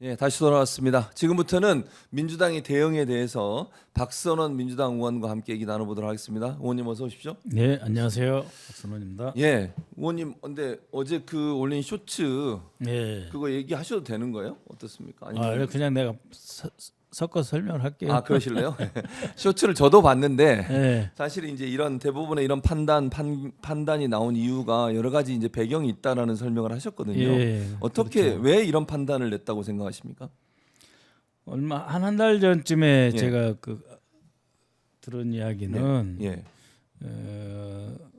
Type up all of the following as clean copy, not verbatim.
예, 다시 돌아왔습니다. 지금부터는 민주당의 대응에 대해서 박선원 민주당 의원과 함께 얘기 나눠보도록 하겠습니다. 의원님 어서 오십시오. 네, 안녕하세요. 박선원입니다. 예, 의원님, 근데 어제 그 올린 쇼츠 네. 그거 얘기하셔도 되는 거예요? 어떻습니까? 아니면 그냥 내가 섞어 설명을 할게요. 그러실래요? 쇼츠를 저도 봤는데 네. 사실 이제 이런 대부분의 이런 판단이 나온 이유가 여러 가지 이제 배경이 있다라는 설명을 하셨거든요. 예, 어떻게 그렇죠. 왜 이런 판단을 냈다고 생각하십니까? 얼마 한 달 전쯤에 예. 제가 들은 이야기는 예.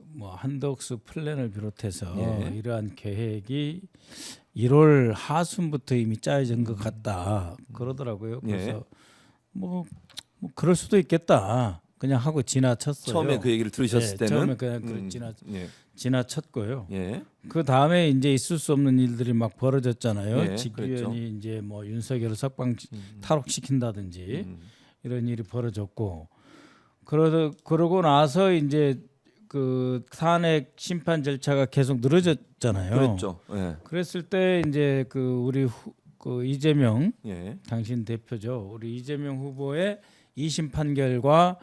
뭐 한덕수 플랜을 비롯해서 예. 이러한 계획이 1월 하순부터 이미 짜여진 것 같다 그러더라고요. 그래서 예. 뭐 그럴 수도 있겠다. 그냥 하고 지나쳤어요. 처음에 그 얘기를 들으셨을 네, 때는 처음에 그냥 예. 지나쳤고요. 예. 그 다음에 이제 있을 수 없는 일들이 막 벌어졌잖아요. 예, 직위원이 그랬죠. 이제 뭐 윤석열을 석방 탈옥시킨다든지 이런 일이 벌어졌고 그러고 나서 이제 그 탄핵 심판 절차가 계속 늘어졌잖아요. 그랬죠. 예. 그랬을 때 이제 그 이재명 예. 당신 대표죠. 우리 이재명 후보의 2심 판결과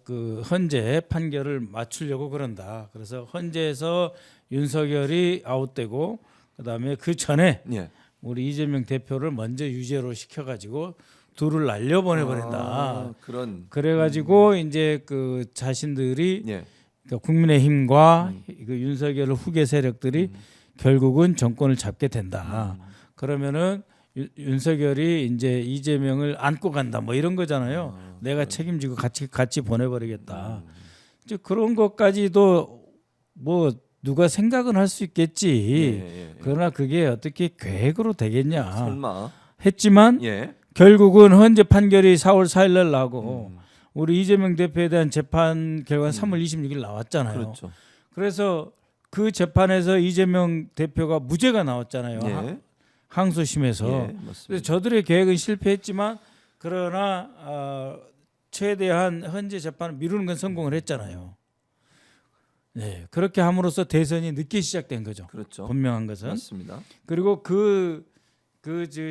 그 헌재 판결을 맞추려고 그런다. 그래서 헌재에서 윤석열이 아웃되고 그다음에 그 전에 예. 우리 이재명 대표를 먼저 유죄로 시켜가지고 둘을 날려보내버린다. 그런 그래가지고 이제 그 자신들이 예. 그러니까 국민의힘과 그 윤석열 후계 세력들이 결국은 정권을 잡게 된다. 그러면은 윤석열이 이제 이재명을 안고 간다. 뭐 이런 거잖아요. 내가 책임지고 같이 보내버리겠다. 이제 그런 것까지도 뭐 누가 생각은 할 수 있겠지. 예. 그러나 그게 어떻게 계획으로 되겠냐 설마 했지만 예. 결국은 헌재 판결이 4월 4일 날 나고 우리 이재명 대표에 대한 재판 결과는 3월 26일 나왔잖아요. 그렇죠. 그래서 그 재판에서 이재명 대표가 무죄가 나왔잖아요. 예. 항소심에서. 예. 그래서 맞습니다. 저들의 계획은 실패했지만 그러나 최대한 헌재 재판을 미루는 건 성공을 했잖아요. 네, 그렇게 함으로써 대선이 늦게 시작된 거죠. 그렇죠. 분명한 것은. 맞습니다. 그리고 그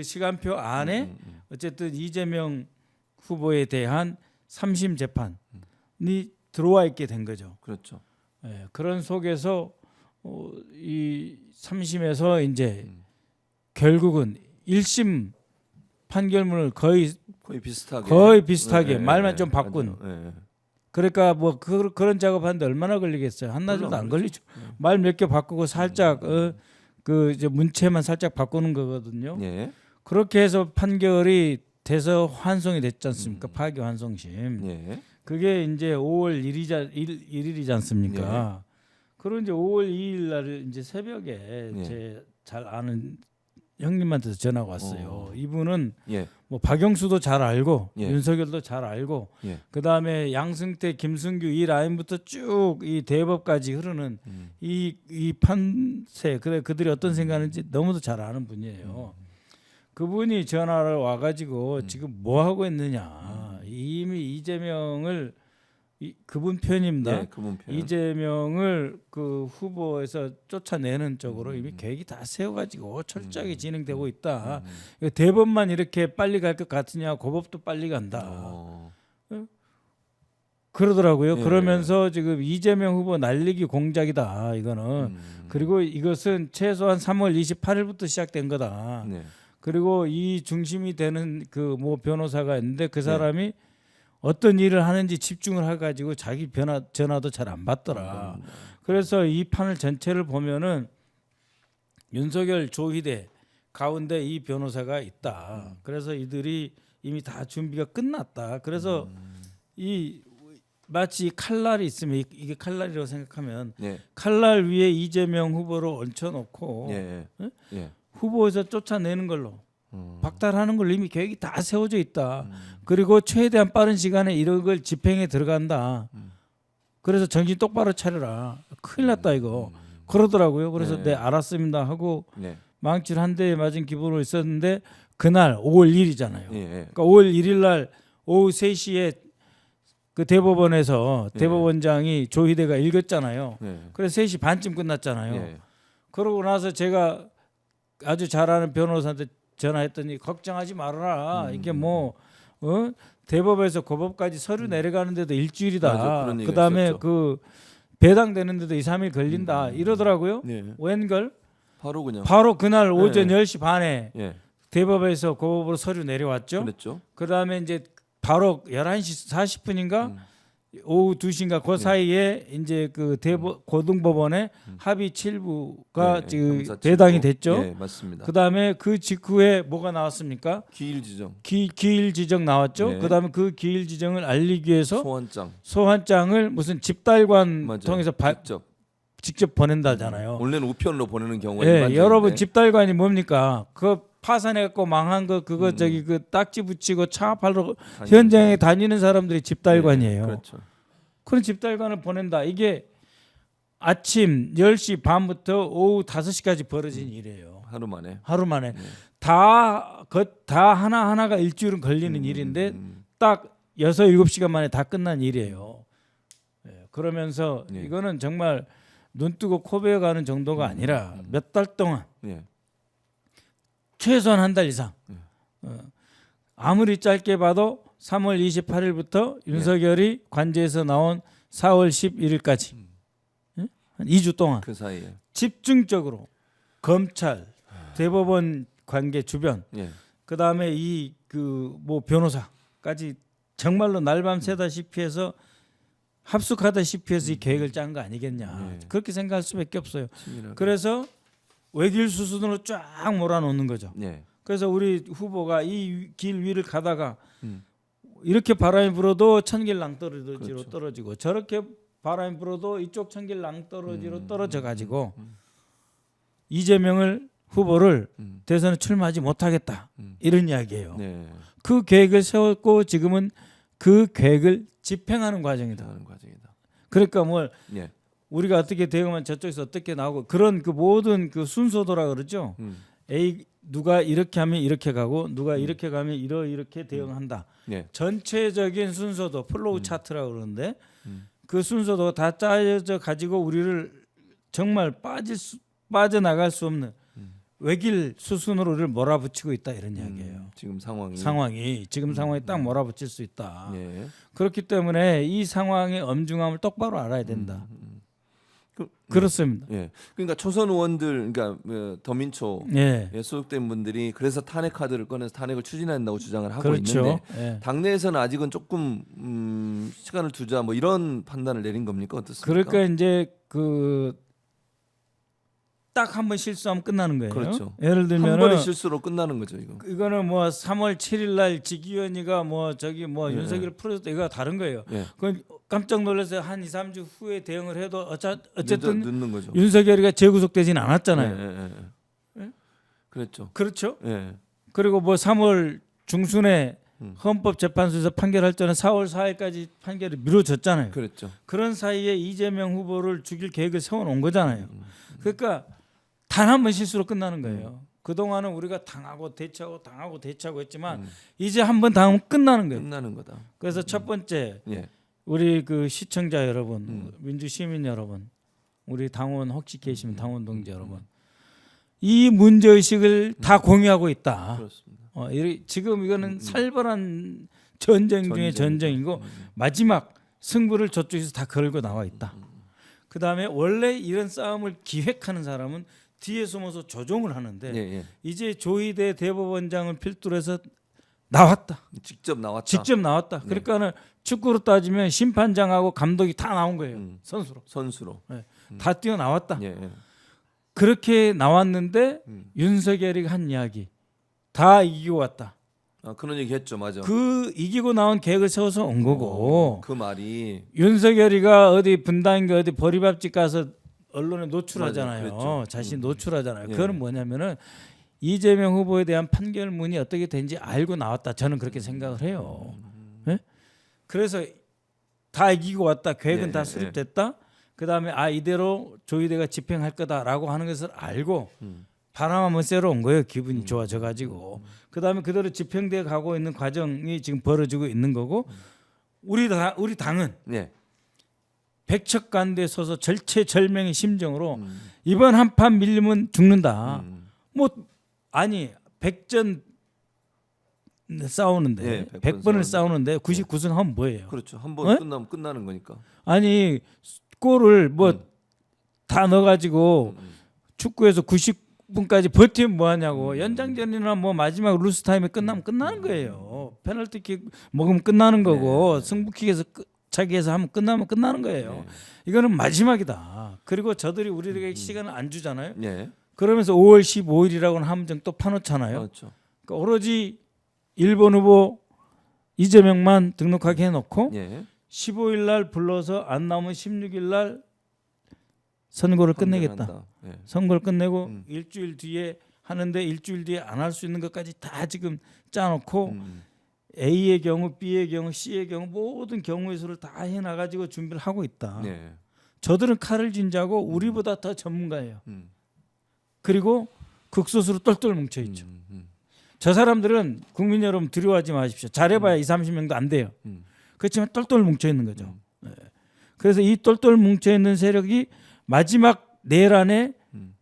시간표 안에 어쨌든 이재명 후보에 대한 3심 재판이 들어와 있게 된 거죠. 그렇죠. 예, 그런 속에서 이 3심에서 이제 결국은 1심 판결문을 거의 비슷하게 예, 말만 예, 좀 바꾼. 맞아요. 예. 그러니까 뭐 그런 작업하는데 얼마나 걸리겠어요? 한나절도 안 걸리죠. 말 몇 개 바꾸고 살짝 그 이제 문체만 살짝 바꾸는 거거든요. 예. 그렇게 해서 판결이 돼서 환송이 됐지 않습니까? 파기환송심. 예. 그게 이제 5월 1일이지 않습니까? 그리고 이제 5월 2일 날 이제 새벽에 예. 제 잘 아는 형님한테서 전화가 왔어요. 이분은 예. 뭐 박영수도 잘 알고 예. 윤석열도 잘 알고 예. 그다음에 양승태, 김승규 이 라인부터 쭉 이 대법까지 흐르는 이 판세 그들이 어떤 생각하는지 너무도 잘 아는 분이에요. 그분이 전화를 와가지고 지금 뭐 하고 있느냐. 이미 이재명을 그분 편입니다. 예. 그분 편. 이재명을 그 후보에서 쫓아내는 쪽으로 이미 계획이 다 세워가지고 철저하게 진행되고 있다. 대법만 이렇게 빨리 갈 것 같으냐? 고법도 빨리 간다. 그러더라고요. 예. 그러면서 지금 이재명 후보 날리기 공작이다. 이거는. 그리고 이것은 최소한 3월 28일부터 시작된 거다. 네. 그리고 이 중심이 되는 그 뭐 변호사가 있는데 그 사람이 어떤 일을 하는지 집중을 해가지고 자기 전화도 잘 안 받더라. 그래서 이 판을 전체를 보면은 윤석열, 조희대 가운데 이 변호사가 있다. 그래서 이들이 이미 다 준비가 끝났다. 그래서 이 마치 칼날이 있으면 이게 칼날이라고 생각하면 예. 칼날 위에 이재명 후보를 얹혀놓고 예. 예. 후보에서 쫓아내는 걸로 박탈하는 걸로 이미 계획이 다 세워져 있다. 그리고 최대한 빠른 시간에 이런 걸 집행에 들어간다. 그래서 정신 똑바로 차려라. 큰일 났다 이거. 그러더라고요. 그래서 네 알았습니다 하고 네. 망치를 한 대 맞은 기분으로 있었는데 그날 5월 1일이잖아요. 예. 그러니까 5월 1일 날 오후 3시에 그 대법원에서 대법원장이 조희대가 읽었잖아요. 예. 그래서 3시 반쯤 끝났잖아요. 예. 그러고 나서 제가 아주 잘 아는 변호사한테 전화했더니 걱정하지 말아라. 이게 뭐 대법에서 고법까지 서류 내려가는데도 일주일이다. 맞아, 그런 얘기가 그다음에 있었죠. 그 배당되는데도 2, 3일 걸린다. 이러더라고요. 네. 웬걸? 바로 그냥. 바로 그날 오전 10시 반에 예. 대법에서 고법으로 서류 내려왔죠. 그랬죠. 그다음에 이제 바로 11시 40분인가 오후 2시인가 그 사이에 이제 그 대법 고등법원에 합의 7부가 네, 지금 형사 배당이 칠부. 됐죠. 예, 맞습니다. 그다음에 그 직후에 뭐가 나왔습니까? 기일 지정, 기일 지정 나왔죠. 네. 그다음에 그 기일 지정을 알리기 위해서 소환장. 소환장을 무슨 집달관 맞아요. 통해서 직접 보낸다잖아요. 원래는 우편으로 보내는 경우가 예, 일반적인데. 여러분 집달관이 뭡니까? 그 파산해갖고 망한 거 그거 저기 그 딱지 붙이고 차 팔러 현장에 다니는 사람들이 집달관이에요. 네, 그렇죠. 그런 집달관을 보낸다. 이게 아침 10시 반부터 오후 5시까지 벌어진 일이에요. 하루 만에. 하루 만에 다 하나하나가 일주일은 걸리는 일인데 딱 6, 7시간 만에 다 끝난 일이에요. 예, 그러면서 예. 이거는 정말 눈 뜨고 코 베어가는 정도가 아니라 몇 달 동안 예. 최소한 한 달 이상 아무리 짧게 봐도 3월 28일부터 윤석열이 관제에서 나온 4월 11일까지 한 2주 동안 그 사이에. 집중적으로 검찰, 대법원 관계 주변, 예. 그 다음에 이 그 뭐 변호사까지 정말로 날밤 새다시피 해서 합숙하다시피 해서 이 계획을 짠 거 아니겠냐. 네. 그렇게 생각할 수밖에 없어요. 치밀하게. 그래서 외길 수순으로 쫙 몰아놓는 거죠. 예. 그래서 우리 후보가 이 길 위를 가다가 음. 이렇게 바람이 불어도 천길 낭떠러지로 그렇죠. 떨어지고 저렇게 바람이 불어도 이쪽 천길 낭떠러지로 떨어져 가지고 이재명을 후보를 대선에 출마하지 못하겠다 이런 이야기예요. 네. 그 계획을 세웠고 지금은 그 계획을 집행하는 과정이다. 하는 과정이다. 그러니까 뭘 예. 우리가 어떻게 대응하면 저쪽에서 어떻게 나오고 그런 그 모든 그 순서도라 그러죠. A 누가 이렇게 하면 이렇게 가고 누가 이렇게 가면 이렇게 대응한다. 예. 전체적인 순서도 플로우 차트라고 그러는데 그 순서도 다 짜여져 가지고 우리를 정말 빠져나갈 수 없는 외길 수순으로 우리를 몰아붙이고 있다 이런 이야기예요. 지금 상황이. 지금 상황이 딱 몰아붙일 수 있다. 예. 그렇기 때문에 이 상황의 엄중함을 똑바로 알아야 된다. 그렇습니다. 예. 그러니까 초선 의원들, 그러니까 더민초에 예. 소속된 분들이 그래서 탄핵 카드를 꺼내서 탄핵을 추진한다고 주장을 하고 그렇죠. 있는데 예. 당내에서는 아직은 조금 시간을 두자 뭐 이런 판단을 내린 겁니까 어떻습니까? 그러니까 이제 그 딱 한 번 실수하면 끝나는 거예요. 그렇죠. 예를 한 들면은 번의 실수로 끝나는 거죠 이거. 이거는 뭐 3월 7일 날 지기현이가 뭐 저기 뭐 예, 윤석열 풀어줬다 이거 다른 거예요. 예. 그건 깜짝 놀라서 한 2, 3주 후에 대응을 해도 어쨌든 늦는 거죠. 윤석열이가 재구속되지는 않았잖아요. 예. 그렇죠. 그렇죠. 예. 그리고 뭐 3월 중순에 헌법재판소에서 판결할 때는 4월 4일까지 판결이 미뤄졌잖아요. 그렇죠. 그런 사이에 이재명 후보를 죽일 계획을 세워놓은 거잖아요. 그러니까 단 한 번 실수로 끝나는 거예요. 그동안은 우리가 당하고 대처하고 했지만 이제 한 번 당하면 끝나는 거예요. 끝나는 거다. 그래서 첫 번째 예. 우리 그 시청자 여러분, 민주 시민 여러분, 우리 당원 혹시 계시면 당원 동지 여러분, 이 문제 의식을 다 공유하고 있다. 그렇습니다. 지금 이거는 살벌한 전쟁 중에 전쟁이고 마지막 승부를 저쪽에서 다 걸고 나와 있다. 그 다음에 원래 이런 싸움을 기획하는 사람은 뒤에 숨어서 조종을 하는데 예. 이제 조희대 대법원장을 필두로 해서 나왔다. 직접 나왔다. 직접 나왔다. 그러니까는 축구로 따지면 심판장하고 감독이 다 나온 거예요. 선수로. 네. 다 뛰어 나왔다. 예. 그렇게 나왔는데 윤석열이 한 이야기 다 이기고 왔다. 아, 그런 얘기 했죠. 맞아. 그 이기고 나온 계획을 세워서 온 거고 그 말이 윤석열이가 어디 분당인가 어디 보리밥집 가서 언론에 노출하잖아요. 맞아요. 그랬죠. 자신 노출하잖아요. 예. 그거는 뭐냐면은 이재명 후보에 대한 판결문이 어떻게 된지 알고 나왔다. 저는 그렇게 생각을 해요. 예? 그래서 다 이기고 왔다. 계획은 예, 다 예, 수립됐다. 그다음에 이대로 조희대가 집행할 거다라고 하는 것을 알고 바람 한번 쐬러 온 거예요. 기분이 좋아져 가지고. 그다음에 그대로 집행돼 가고 있는 과정이 지금 벌어지고 있는 거고 우리 당은 예. 백척간대에 서서 절체절명의 심정으로 이번 한 판 밀리면 죽는다. 뭐 아니 100전 싸우는데 예, 100번을 싸우는데 99승 하면 뭐예요? 그렇죠. 한 번 어? 끝나면 끝나는 거니까. 아니 골을 뭐 다 넣어가지고 축구에서 90분까지 버티면 뭐하냐고. 연장전이나 뭐 마지막 루스 타임에 끝나면 끝나는 거예요. 페널티킥 먹으면 끝나는 거고 승부킥에서 차기에서 하면 끝나면 끝나는 거예요. 이거는 마지막이다. 그리고 저들이 우리에게 시간을 안 주잖아요. 예. 그러면서 5월 15일이라고는 함정 또 파놓잖아요. 그렇죠. 그러니까 오로지 일본 후보 이재명만 등록하게 해놓고 예. 15일 날 불러서 안 나오면 16일 날 선거를 끝내겠다. 판결한다. 예. 선거를 끝내고 일주일 뒤에 하는데 일주일 뒤에 안 할 수 있는 것까지 다 지금 짜놓고 A의 경우, B의 경우, C의 경우 모든 경우의 수를 다 해놔가지고 준비를 하고 있다. 예. 저들은 칼을 쥔자고 우리보다 더 전문가예요. 음. 그리고 극소수로 똘똘 뭉쳐있죠. 저 사람들은 국민 여러분 두려워하지 마십시오. 잘해봐야 20-30명도 안 돼요. 그렇지만 똘똘 뭉쳐있는 거죠. 네. 그래서 이 똘똘 뭉쳐있는 세력이 마지막 내란에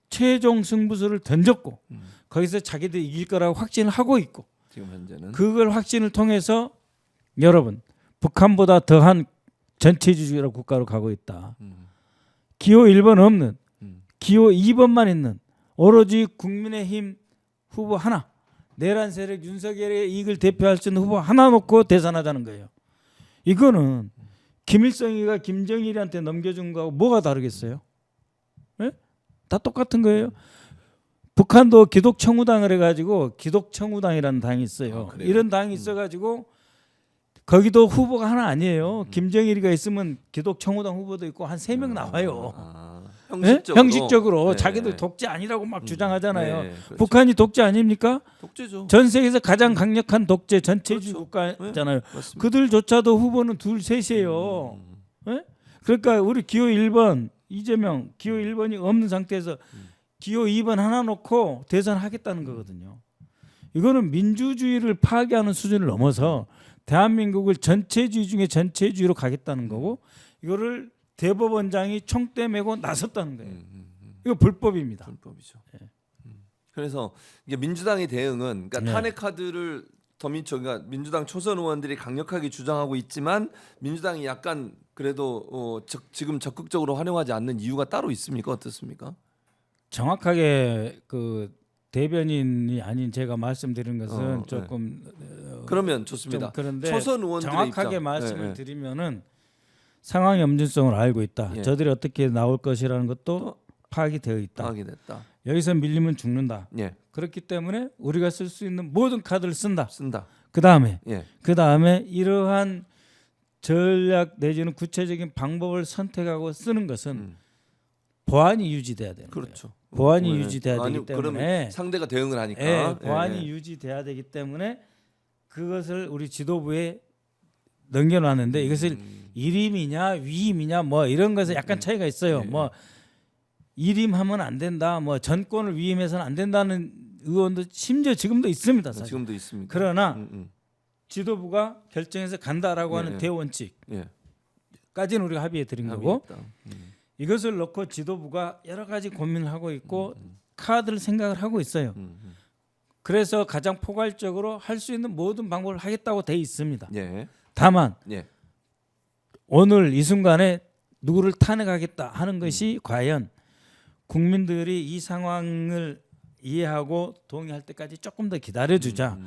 최종 승부수를 던졌고 거기서 자기들이 이길 거라고 확신을 하고 있고 지금 현재는 그걸 확신을 통해서 여러분 북한보다 더한 전체주의라 국가로 가고 있다. 기호 1번 없는 기호 2번만 있는 오로지 국민의힘 후보 하나 내란 세력 윤석열의 이익을 대표할 수 있는 후보 하나 놓고 대선하자는 거예요. 이거는 김일성이가 김정일한테 넘겨준 거하고 뭐가 다르겠어요? 네? 다 똑같은 거예요. 북한도 기독청우당을 해가지고 기독청우당이라는 당이 있어요. 그래요? 이런 당이 있어가지고 거기도 후보가 하나 아니에요. 김정일이가 있으면 기독청우당 후보도 있고 한 3명 나와요. 형식적으로, 네? 형식적으로 네. 자기들 독재 아니라고 막 주장하잖아요. 네, 그렇죠. 북한이 독재 아닙니까? 독재죠. 전 세계에서 가장 강력한 독재 전체주의 그렇죠. 국가잖아요. 네, 맞습니다. 그들조차도 후보는 둘 셋이에요. 네? 그러니까 우리 기호 1번 이재명 기호 1번이 없는 상태에서 기호 2번 하나 놓고 대선하겠다는 거거든요. 이거는 민주주의를 파괴하는 수준을 넘어서 대한민국을 전체주의 중에 전체주의로 가겠다는 거고 이거를 대법원장이 총대 메고 나섰다는 거예요. 이거 불법입니다. 불법이죠. 그래서 이게 민주당의 대응은 그러니까 네. 탄핵 카드를 그러니까 민주당 초선 의원들이 강력하게 주장하고 있지만 민주당이 약간 그래도 지금 적극적으로 활용하지 않는 이유가 따로 있습니까? 어떻습니까? 정확하게 그 대변인이 아닌 제가 말씀드린 것은 네. 조금 그러면 좋습니다. 좀 그런데 초선 의원들의 정확하게 입장. 말씀을 네. 드리면은 상황의 엄중성을 알고 있다. 예. 저들이 어떻게 나올 것이라는 것도 파악이 되어 있다. 파악이 됐다. 여기서 밀리면 죽는다. 예, 그렇기 때문에 우리가 쓸 수 있는 모든 카드를 쓴다. 쓴다. 그 다음에 예, 이러한 전략 내지는 구체적인 방법을 선택하고 쓰는 것은 보안이 유지돼야 되는 그렇죠. 거예요. 보안이 네. 유지돼야 되기 아니, 때문에 그러면 상대가 대응을 하니까. 예, 보안이 예, 예. 유지돼야 되기 때문에 그것을 우리 지도부에 넘겨놨는데 이것을 일임이냐 위임이냐 뭐 이런 것에 약간 차이가 있어요. 예. 뭐 일임하면 안 된다, 뭐 전권을 위임해서는 안 된다는 의원도 심지어 지금도 있습니다. 사실. 지금도 있습니다. 그러나 지도부가 결정해서 간다라고 예, 하는 예. 대원칙까지는 예, 우리가 합의해 드린 거고 합의했다. 이것을 놓고 지도부가 여러 가지 고민을 하고 있고 카드를 생각을 하고 있어요. 그래서 가장 포괄적으로 할 수 있는 모든 방법을 하겠다고 돼 있습니다. 예, 다만 예, 오늘 이 순간에 누구를 탄핵하겠다 하는 것이 과연 국민들이 이 상황을 이해하고 동의할 때까지 조금 더 기다려주자.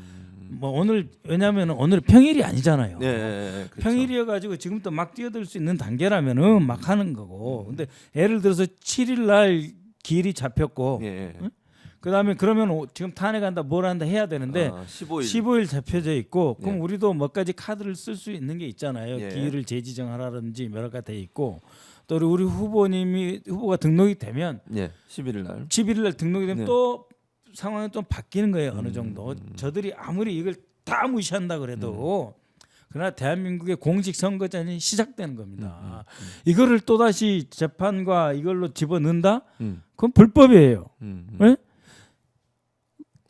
뭐 오늘 왜냐하면 오늘 평일이 아니잖아요. 예, 예, 그렇죠. 평일이어가지고 지금부터 막 뛰어들 수 있는 단계라면은 막 하는 거고. 근데 예를 들어서 7일 날 기일이 잡혔고, 예, 예. 응? 그다음에 그러면 지금 탄핵한다, 뭘 한다 해야 되는데 15일. 15일 잡혀져 있고, 그럼 예. 우리도 몇 가지 카드를 쓸 수 있는 게 있잖아요. 예. 기일을 재지정하라든지 여러 가지 돼 있고, 또 우리 후보가 등록이 되면 예, 11일 날. 11일 날 등록이 되면 네. 또 상황이 좀 바뀌는 거예요. 어느 정도. 저들이 아무리 이걸 다 무시한다 그래도 그러나 대한민국의 공식 선거전이 시작되는 겁니다. 이거를 또다시 재판과 이걸로 집어넣는다? 그건 불법이에요. 네?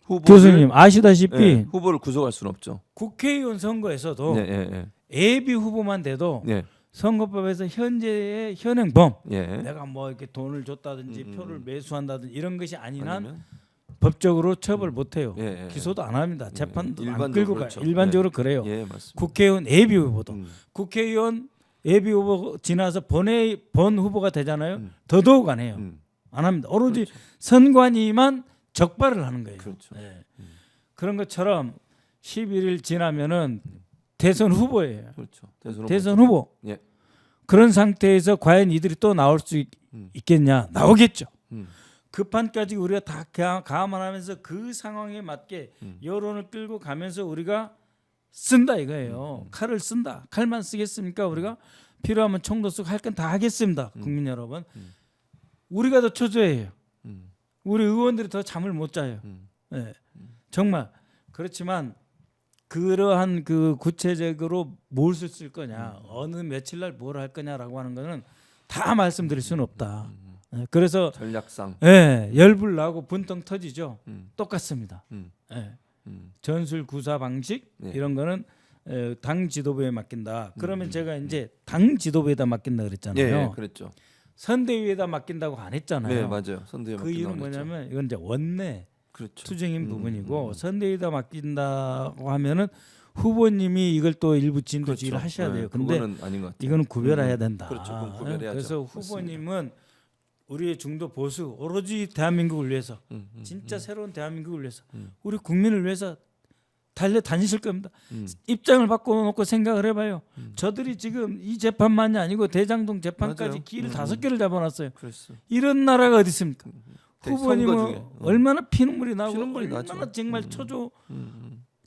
후보를, 교수님 아시다시피 예, 후보를 구속할 수는 없죠. 국회의원 선거에서도 예, 예, 예비 후보만 돼도 예, 예, 선거법에서 현재의 현행범 예. 내가 뭐 이렇게 돈을 줬다든지 표를 매수한다든지 이런 것이 아닌 한 아니면 법적으로 처벌 못 해요. 예, 예. 기소도 안 합니다. 재판도 안 일반적으로 끌고 그렇죠. 가요. 일반적으로 그래요. 예, 맞습니다. 국회의원 예비 후보도 음. 국회의원 예비 후보 지나서 본 후보가 되잖아요. 음. 더더욱 안 해요. 안 합니다. 오로지 그렇죠. 선관위만 적발을 하는 거예요. 그렇죠. 예. 그런 것처럼 11일 지나면은 대선 후보예요. 그렇죠. 대선 후보. 예. 그런 상태에서 과연 이들이 또 나올 수 있겠냐? 나오겠죠. 음. 그 판까지 우리가 다 감안하면서 그 상황에 맞게 여론을 끌고 가면서 우리가 쓴다 이거예요. 칼을 쓴다. 칼만 쓰겠습니까? 우리가 필요하면 총도 쓰고 할 건 다 하겠습니다. 국민 여러분. 우리가 더 초조해요. 우리 의원들이 더 잠을 못 자요. 네. 정말 그렇지만 그러한 그 구체적으로 무엇을 쓸 거냐, 어느 며칠 날 뭘 할 거냐라고 하는 거는 다 말씀드릴 수는 없다. 네. 그래서 전략상 열불 나고 분통 터지죠. 똑같습니다. 네. 전술 구사 방식 네. 이런 거는 당 지도부에 맡긴다. 그러면 제가 이제 당 지도부에다 맡긴다 그랬잖아요. 예, 그랬죠. 선대위에다 맡긴다고 안 했잖아요. 네, 맞아요. 선대위 그 이유는 뭐냐면 이건 이제 원내 그렇죠. 투쟁인 부분이고 선대위에다 맡긴다고 하면은 후보님이 이걸 또 일부 진두지휘를 그렇죠. 하셔야 돼요. 네, 근데 그거는 아닌 것 같아요. 이거는 구별해야 된다. 그렇죠. 그건 구별해야죠. 그래서 후보님은 우리의 중도 보수 오로지 대한민국을 위해서 진짜 새로운 대한민국을 위해서 우리 국민을 위해서 달려 다니실 겁니다. 입장을 바꿔놓고 생각을 해봐요. 저들이 지금 이 재판만이 아니고 대장동 재판까지 맞아요. 길 5개를 잡아놨어요. 그랬어. 이런 나라가 어디 있습니까? 선거 후보님은 중에. 얼마나 피눈물이 나고 피눈물이 얼마나 나죠. 정말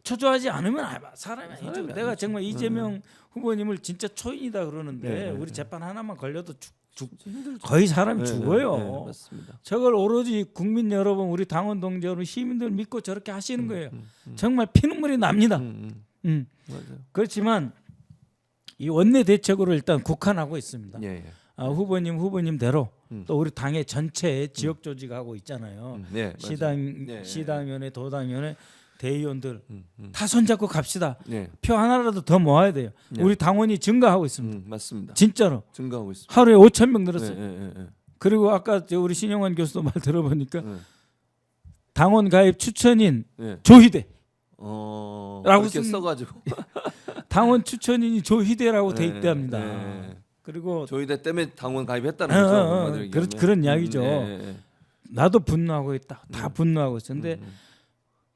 초조하지 않으면 사람이 아니죠. 사람이 내가 아니죠. 정말 이재명 후보님을 진짜 초인이다 그러는데 네, 우리 네. 재판 하나만 걸려도 힘들죠. 거의 사람이 네, 죽어요. 네, 네, 맞습니다. 저걸 오로지 국민 여러분, 우리 당원 동지 여러분, 시민들 믿고 저렇게 하시는 거예요. 정말 피눈물이 납니다. 맞아요. 그렇지만 이 원내 대책으로 일단 국한하고 있습니다. 예, 예. 후보님대로 또 우리 당의 전체 지역 조직하고 있잖아요. 네, 맞아요. 시당위원회, 도당위원회, 대의원들 다 손잡고 갑시다. 네, 표 하나라도 더 모아야 돼요. 네. 우리 당원이 증가하고 있습니다. 맞습니다. 진짜로 증가하고 있습니다. 하루에 5천 명 늘었어요. 네. 그리고 아까 우리 신영환 교수도 말 들어보니까 네. 당원 가입 추천인 네. 조희대 라고 그렇게 써가지고 당원 추천인이 조희대라고 돼 네, 있답니다. 네. 그리고 조희대 때문에 당원 가입했다는 거죠. 그런 이야기죠. 네. 나도 분노하고 있다. 다 분노하고 있었는데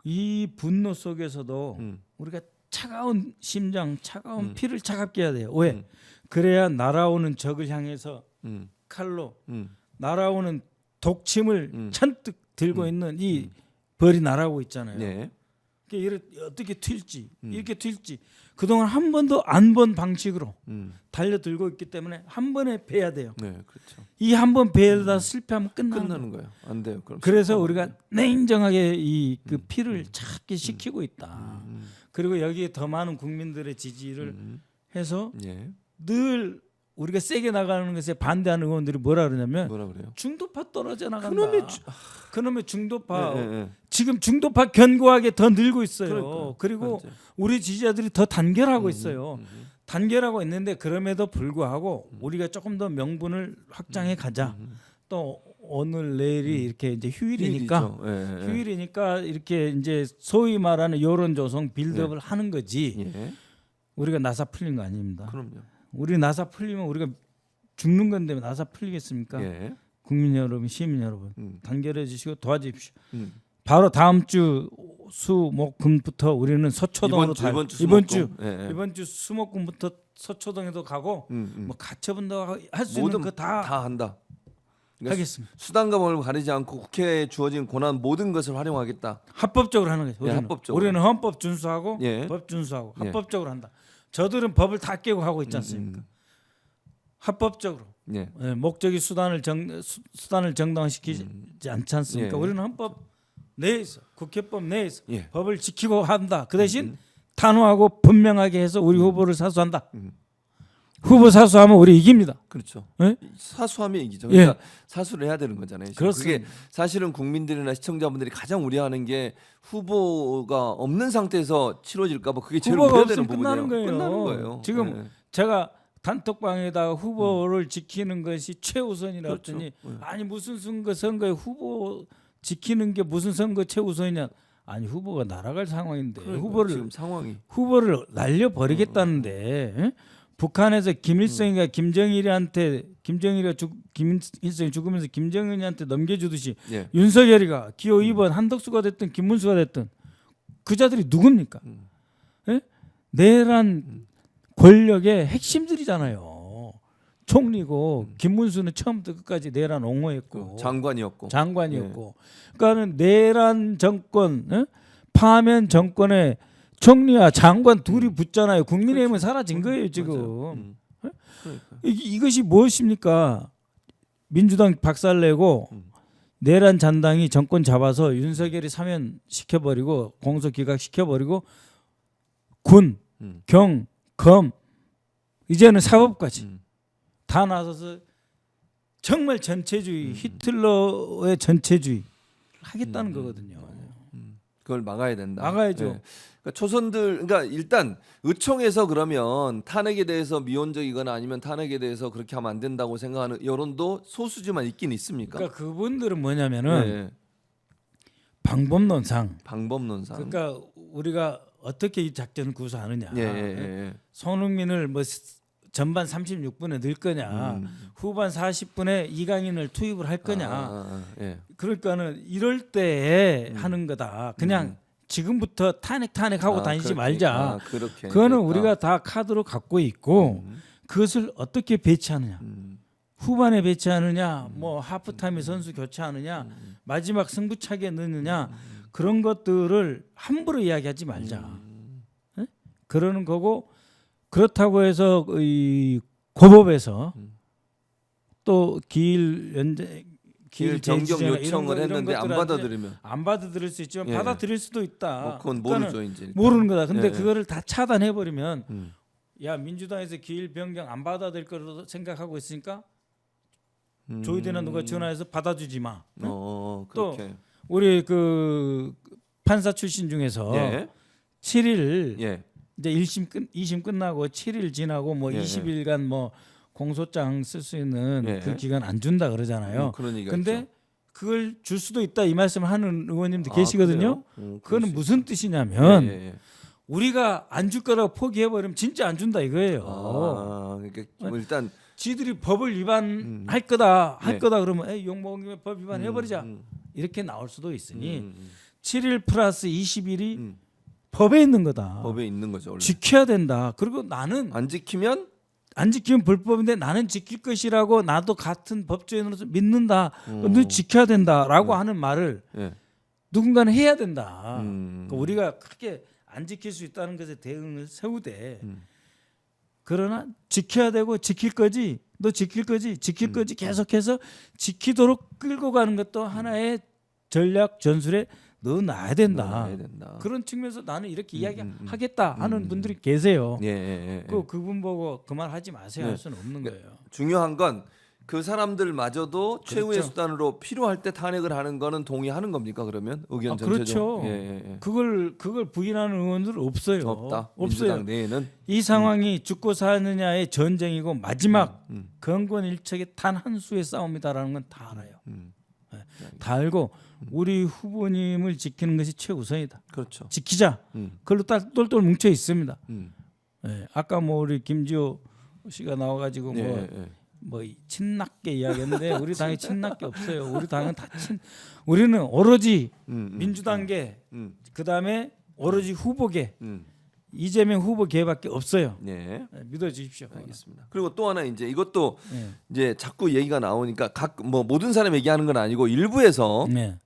이 분노 속에서도 우리가 차가운 심장, 차가운 피를 차갑게 해야 돼요. 왜? 그래야 날아오는 적을 향해서 칼로 날아오는 독침을 잔뜩 들고 있는 이 벌이 날아오고 있잖아요. 네. 어떻게 튈지 이렇게 튈지 그동안 한 번도 안 본 방식으로 달려들고 있기 때문에 한 번에 베야 돼요. 네, 그렇죠. 이 한 번 베다 실패하면 끝나는 거예요. 거예요. 안 돼요. 그럼 그래서 우리가 냉정하게 이 그 피를 차게 식히고 있다. 그리고 여기에 더 많은 국민들의 지지를 해서 예. 늘 우리가 세게 나가는 것에 반대하는 의원들이 뭐라 그러냐면 뭐라 그래요? 중도파 떨어져 나간다. 그놈의 중도파 네. 지금 중도파 견고하게 더 늘고 있어요. 그러니까요. 그리고 맞아요. 우리 지지자들이 더 단결하고 있어요. 단결하고 있는데 그럼에도 불구하고 우리가 조금 더 명분을 확장해 가자. 또 오늘 내일이 이렇게 이제 휴일이니까 휴일이니까 이렇게 이제 소위 말하는 여론 조성 빌드업을 하는 거지. 예. 우리가 나사 풀린 거 아닙니다. 그럼요. 우리 나사 풀리면 우리가 죽는 건데 나사 풀리겠습니까? 예. 국민 여러분, 시민 여러분 단결해 주시고 도와주십시오. 바로 다음 주 수목금부터 우리는 서초동으로 이번 주 수목금부터 서초동에도 가고 뭐 가처분도 할 수 있는 거 다 한다. 그러니까 하겠습니다. 수단과 법을 가리지 않고 국회에 주어진 권한 모든 것을 활용하겠다. 합법적으로 하는 거죠. 우리는, 합법적으로. 우리는 헌법 준수하고 예. 법 준수하고 예. 합법적으로 한다. 저들은 법을 다 깨고 하고 있지 않습니까? 합법적으로 예. 목적이 수단을 정당화시키지 않지 않습니까? 예. 우리는 헌법 내에서 국회법 내에서 예. 법을 지키고 한다. 그 대신 단호하고 분명하게 해서 우리 후보를 사수한다. 후보 사수하면 우리 이깁니다. 그렇죠. 예? 사수하면 이기죠. 그러니까 예. 사수를 해야 되는 거잖아요. 지금. 그렇습니다. 그게 사실은 국민들이나 시청자분들이 가장 우려하는 게 후보가 없는 상태에서 치러질까 봐 그게 제일 후보가 우려되는 없으면 부분이에요. 끝나는 거예요. 거예요. 지금 예. 제가 단톡방에다가 후보를 지키는 것이 최우선이라 그렇죠. 했더니 예. 아니 무슨 선거에 후보 지키는 게 무슨 선거 최우선이냐? 아니 후보가 날아갈 상황인데 그러니까 지금 상황이 후보를 날려 버리겠다는데 예? 북한에서 김일성이가 김정일이 죽으면서 김정은이한테 넘겨주듯이 예. 윤석열이가 기호 2번 한덕수가 됐든 김문수가 됐든 그 자들이 누굽니까? 예? 내란 권력의 핵심들이잖아요. 총리고 김문수는 처음부터 끝까지 내란 옹호했고 장관이었고. 그러니까는 내란 정권, 예? 파면 정권에 총리와 장관 둘이 붙잖아요. 국민의힘은 사라진 거예요 지금. 예? 그러니까. 이것이 무엇입니까? 민주당 박살내고 내란 잔당이 정권 잡아서 윤석열이 사면 시켜버리고 공소 기각 시켜버리고 군, 경, 검 이제는 사법까지 다 나서서 정말 전체주의 히틀러의 전체주의 하겠다는 거거든요. 그걸 막아야 된다. 막아야죠. 예. 그러니까 초선들, 그러니까 일단 의총에서 그러면 탄핵에 대해서 미온적이거나 아니면 탄핵에 대해서 그렇게 하면 안 된다고 생각하는 여론도 소수지만 있긴 있습니까? 그러니까 그분들은 뭐냐면은 예. 방법론상. 방법론상. 그러니까 우리가 어떻게 이 작전을 구사하느냐. 예, 예, 예. 손흥민을 뭐 전반 36분에 넣을 거냐, 후반 40분에 이강인을 투입을 할 거냐. 예. 그러니까는 이럴 때에 하는 거다. 그냥 지금부터 탄핵하고 다니지 그렇게. 말자. 그렇게. 그거는 됐다. 우리가 다 카드로 갖고 있고 그것을 어떻게 배치하느냐. 후반에 배치하느냐, 뭐 하프타임에 선수 교체하느냐, 마지막 승부차기에 넣느냐 그런 것들을 함부로 이야기하지 말자. 네? 그러는 거고 그렇다고 해서 이 고법에서 또 기일 변경 제지제나 요청을 했는데 안 받아들이면 안 받아들일 수 있지만 예. 받아들일 수도 있다. 뭐 그건 그러니까는 모르죠 이제. 모르는 거다. 근데 예. 그거를 다 차단해 버리면 야 민주당에서 기일 변경 안 받아들일 거로 생각하고 있으니까 조희대나 누가 전화해서 받아주지 마. 응? 또 그렇게. 우리 그 판사 출신 중에서 예. 7일 예. 이제 2심 끝나고 7일 지나고 뭐 예. 20일간 뭐 공소장 쓸 수 있는 예. 그 기간 안 준다 그러잖아요. 그런 얘기가 근데 있죠. 그걸 줄 수도 있다 이 말씀을 하는 의원님도 계시거든요. 그래요? 그거는 무슨 뜻이냐면 예. 우리가 안 줄 거라고 포기해 버리면 진짜 안 준다 이거예요. 그러니까 뭐 일단 지들이 법을 위반할 거다 할 네. 거다 그러면 에이 욕먹은 김에 법 위반해 버리자 이렇게 나올 수도 있으니 7일 플러스 20일이 법에 있는 거다. 법에 있는 거죠. 원래. 지켜야 된다. 그리고 나는 안 지키면 안 지키면 불법인데 나는 지킬 것이라고 나도 같은 법조인으로서 믿는다. 너 지켜야 된다라고 하는 말을 예. 누군가는 해야 된다. 음. 그러니까 우리가 크게 안 지킬 수 있다는 것에 대응을 세우되 그러나 지켜야 되고 지킬 거지. 너 지킬 거지. 지킬 거지. 계속해서 지키도록 끌고 가는 것도 하나의 전략 전술에 넣어놔야 된다. 넣어놔야 된다. 그런 측면에서 나는 이렇게 이야기하겠다 하는 분들이 계세요. 예. 그분 보고 그 말 하지 마세요 할 수는 없는 거예요. 중요한 건 그 사람들마저도 최후의 그렇죠. 수단으로 필요할 때 탄핵을 하는 거는 동의하는 겁니까? 그러면 의견 그렇죠. 전체적으로. 예. 그걸 부인하는 의원들은 없어요. 없다. 없어요. 민주당 내에는 이 상황이 죽고 사느냐의 전쟁이고 마지막 건권 일척의 단 한 수의 싸움이다라는 건 다 알아요. 다 알고 우리 후보님을 지키는 것이 최우선이다. 그렇죠. 지키자. 그걸로 똘똘 뭉쳐 있습니다. 예, 아까 뭐 우리 김지호 씨가 나와가지고 뭐 친낙계 이야기했는데 우리 당에 친낙계 없어요. 우리 당은 우리는 오로지 민주당계 그 다음에 오로지 후보계 이재명 후보계밖에 없어요. 예. 믿어주십시오. 알겠습니다. 그리고 또 하나 이제 이것도 네. 이제 자꾸 얘기가 나오니까 뭐 모든 사람 얘기하는 건 아니고 일부에서 네.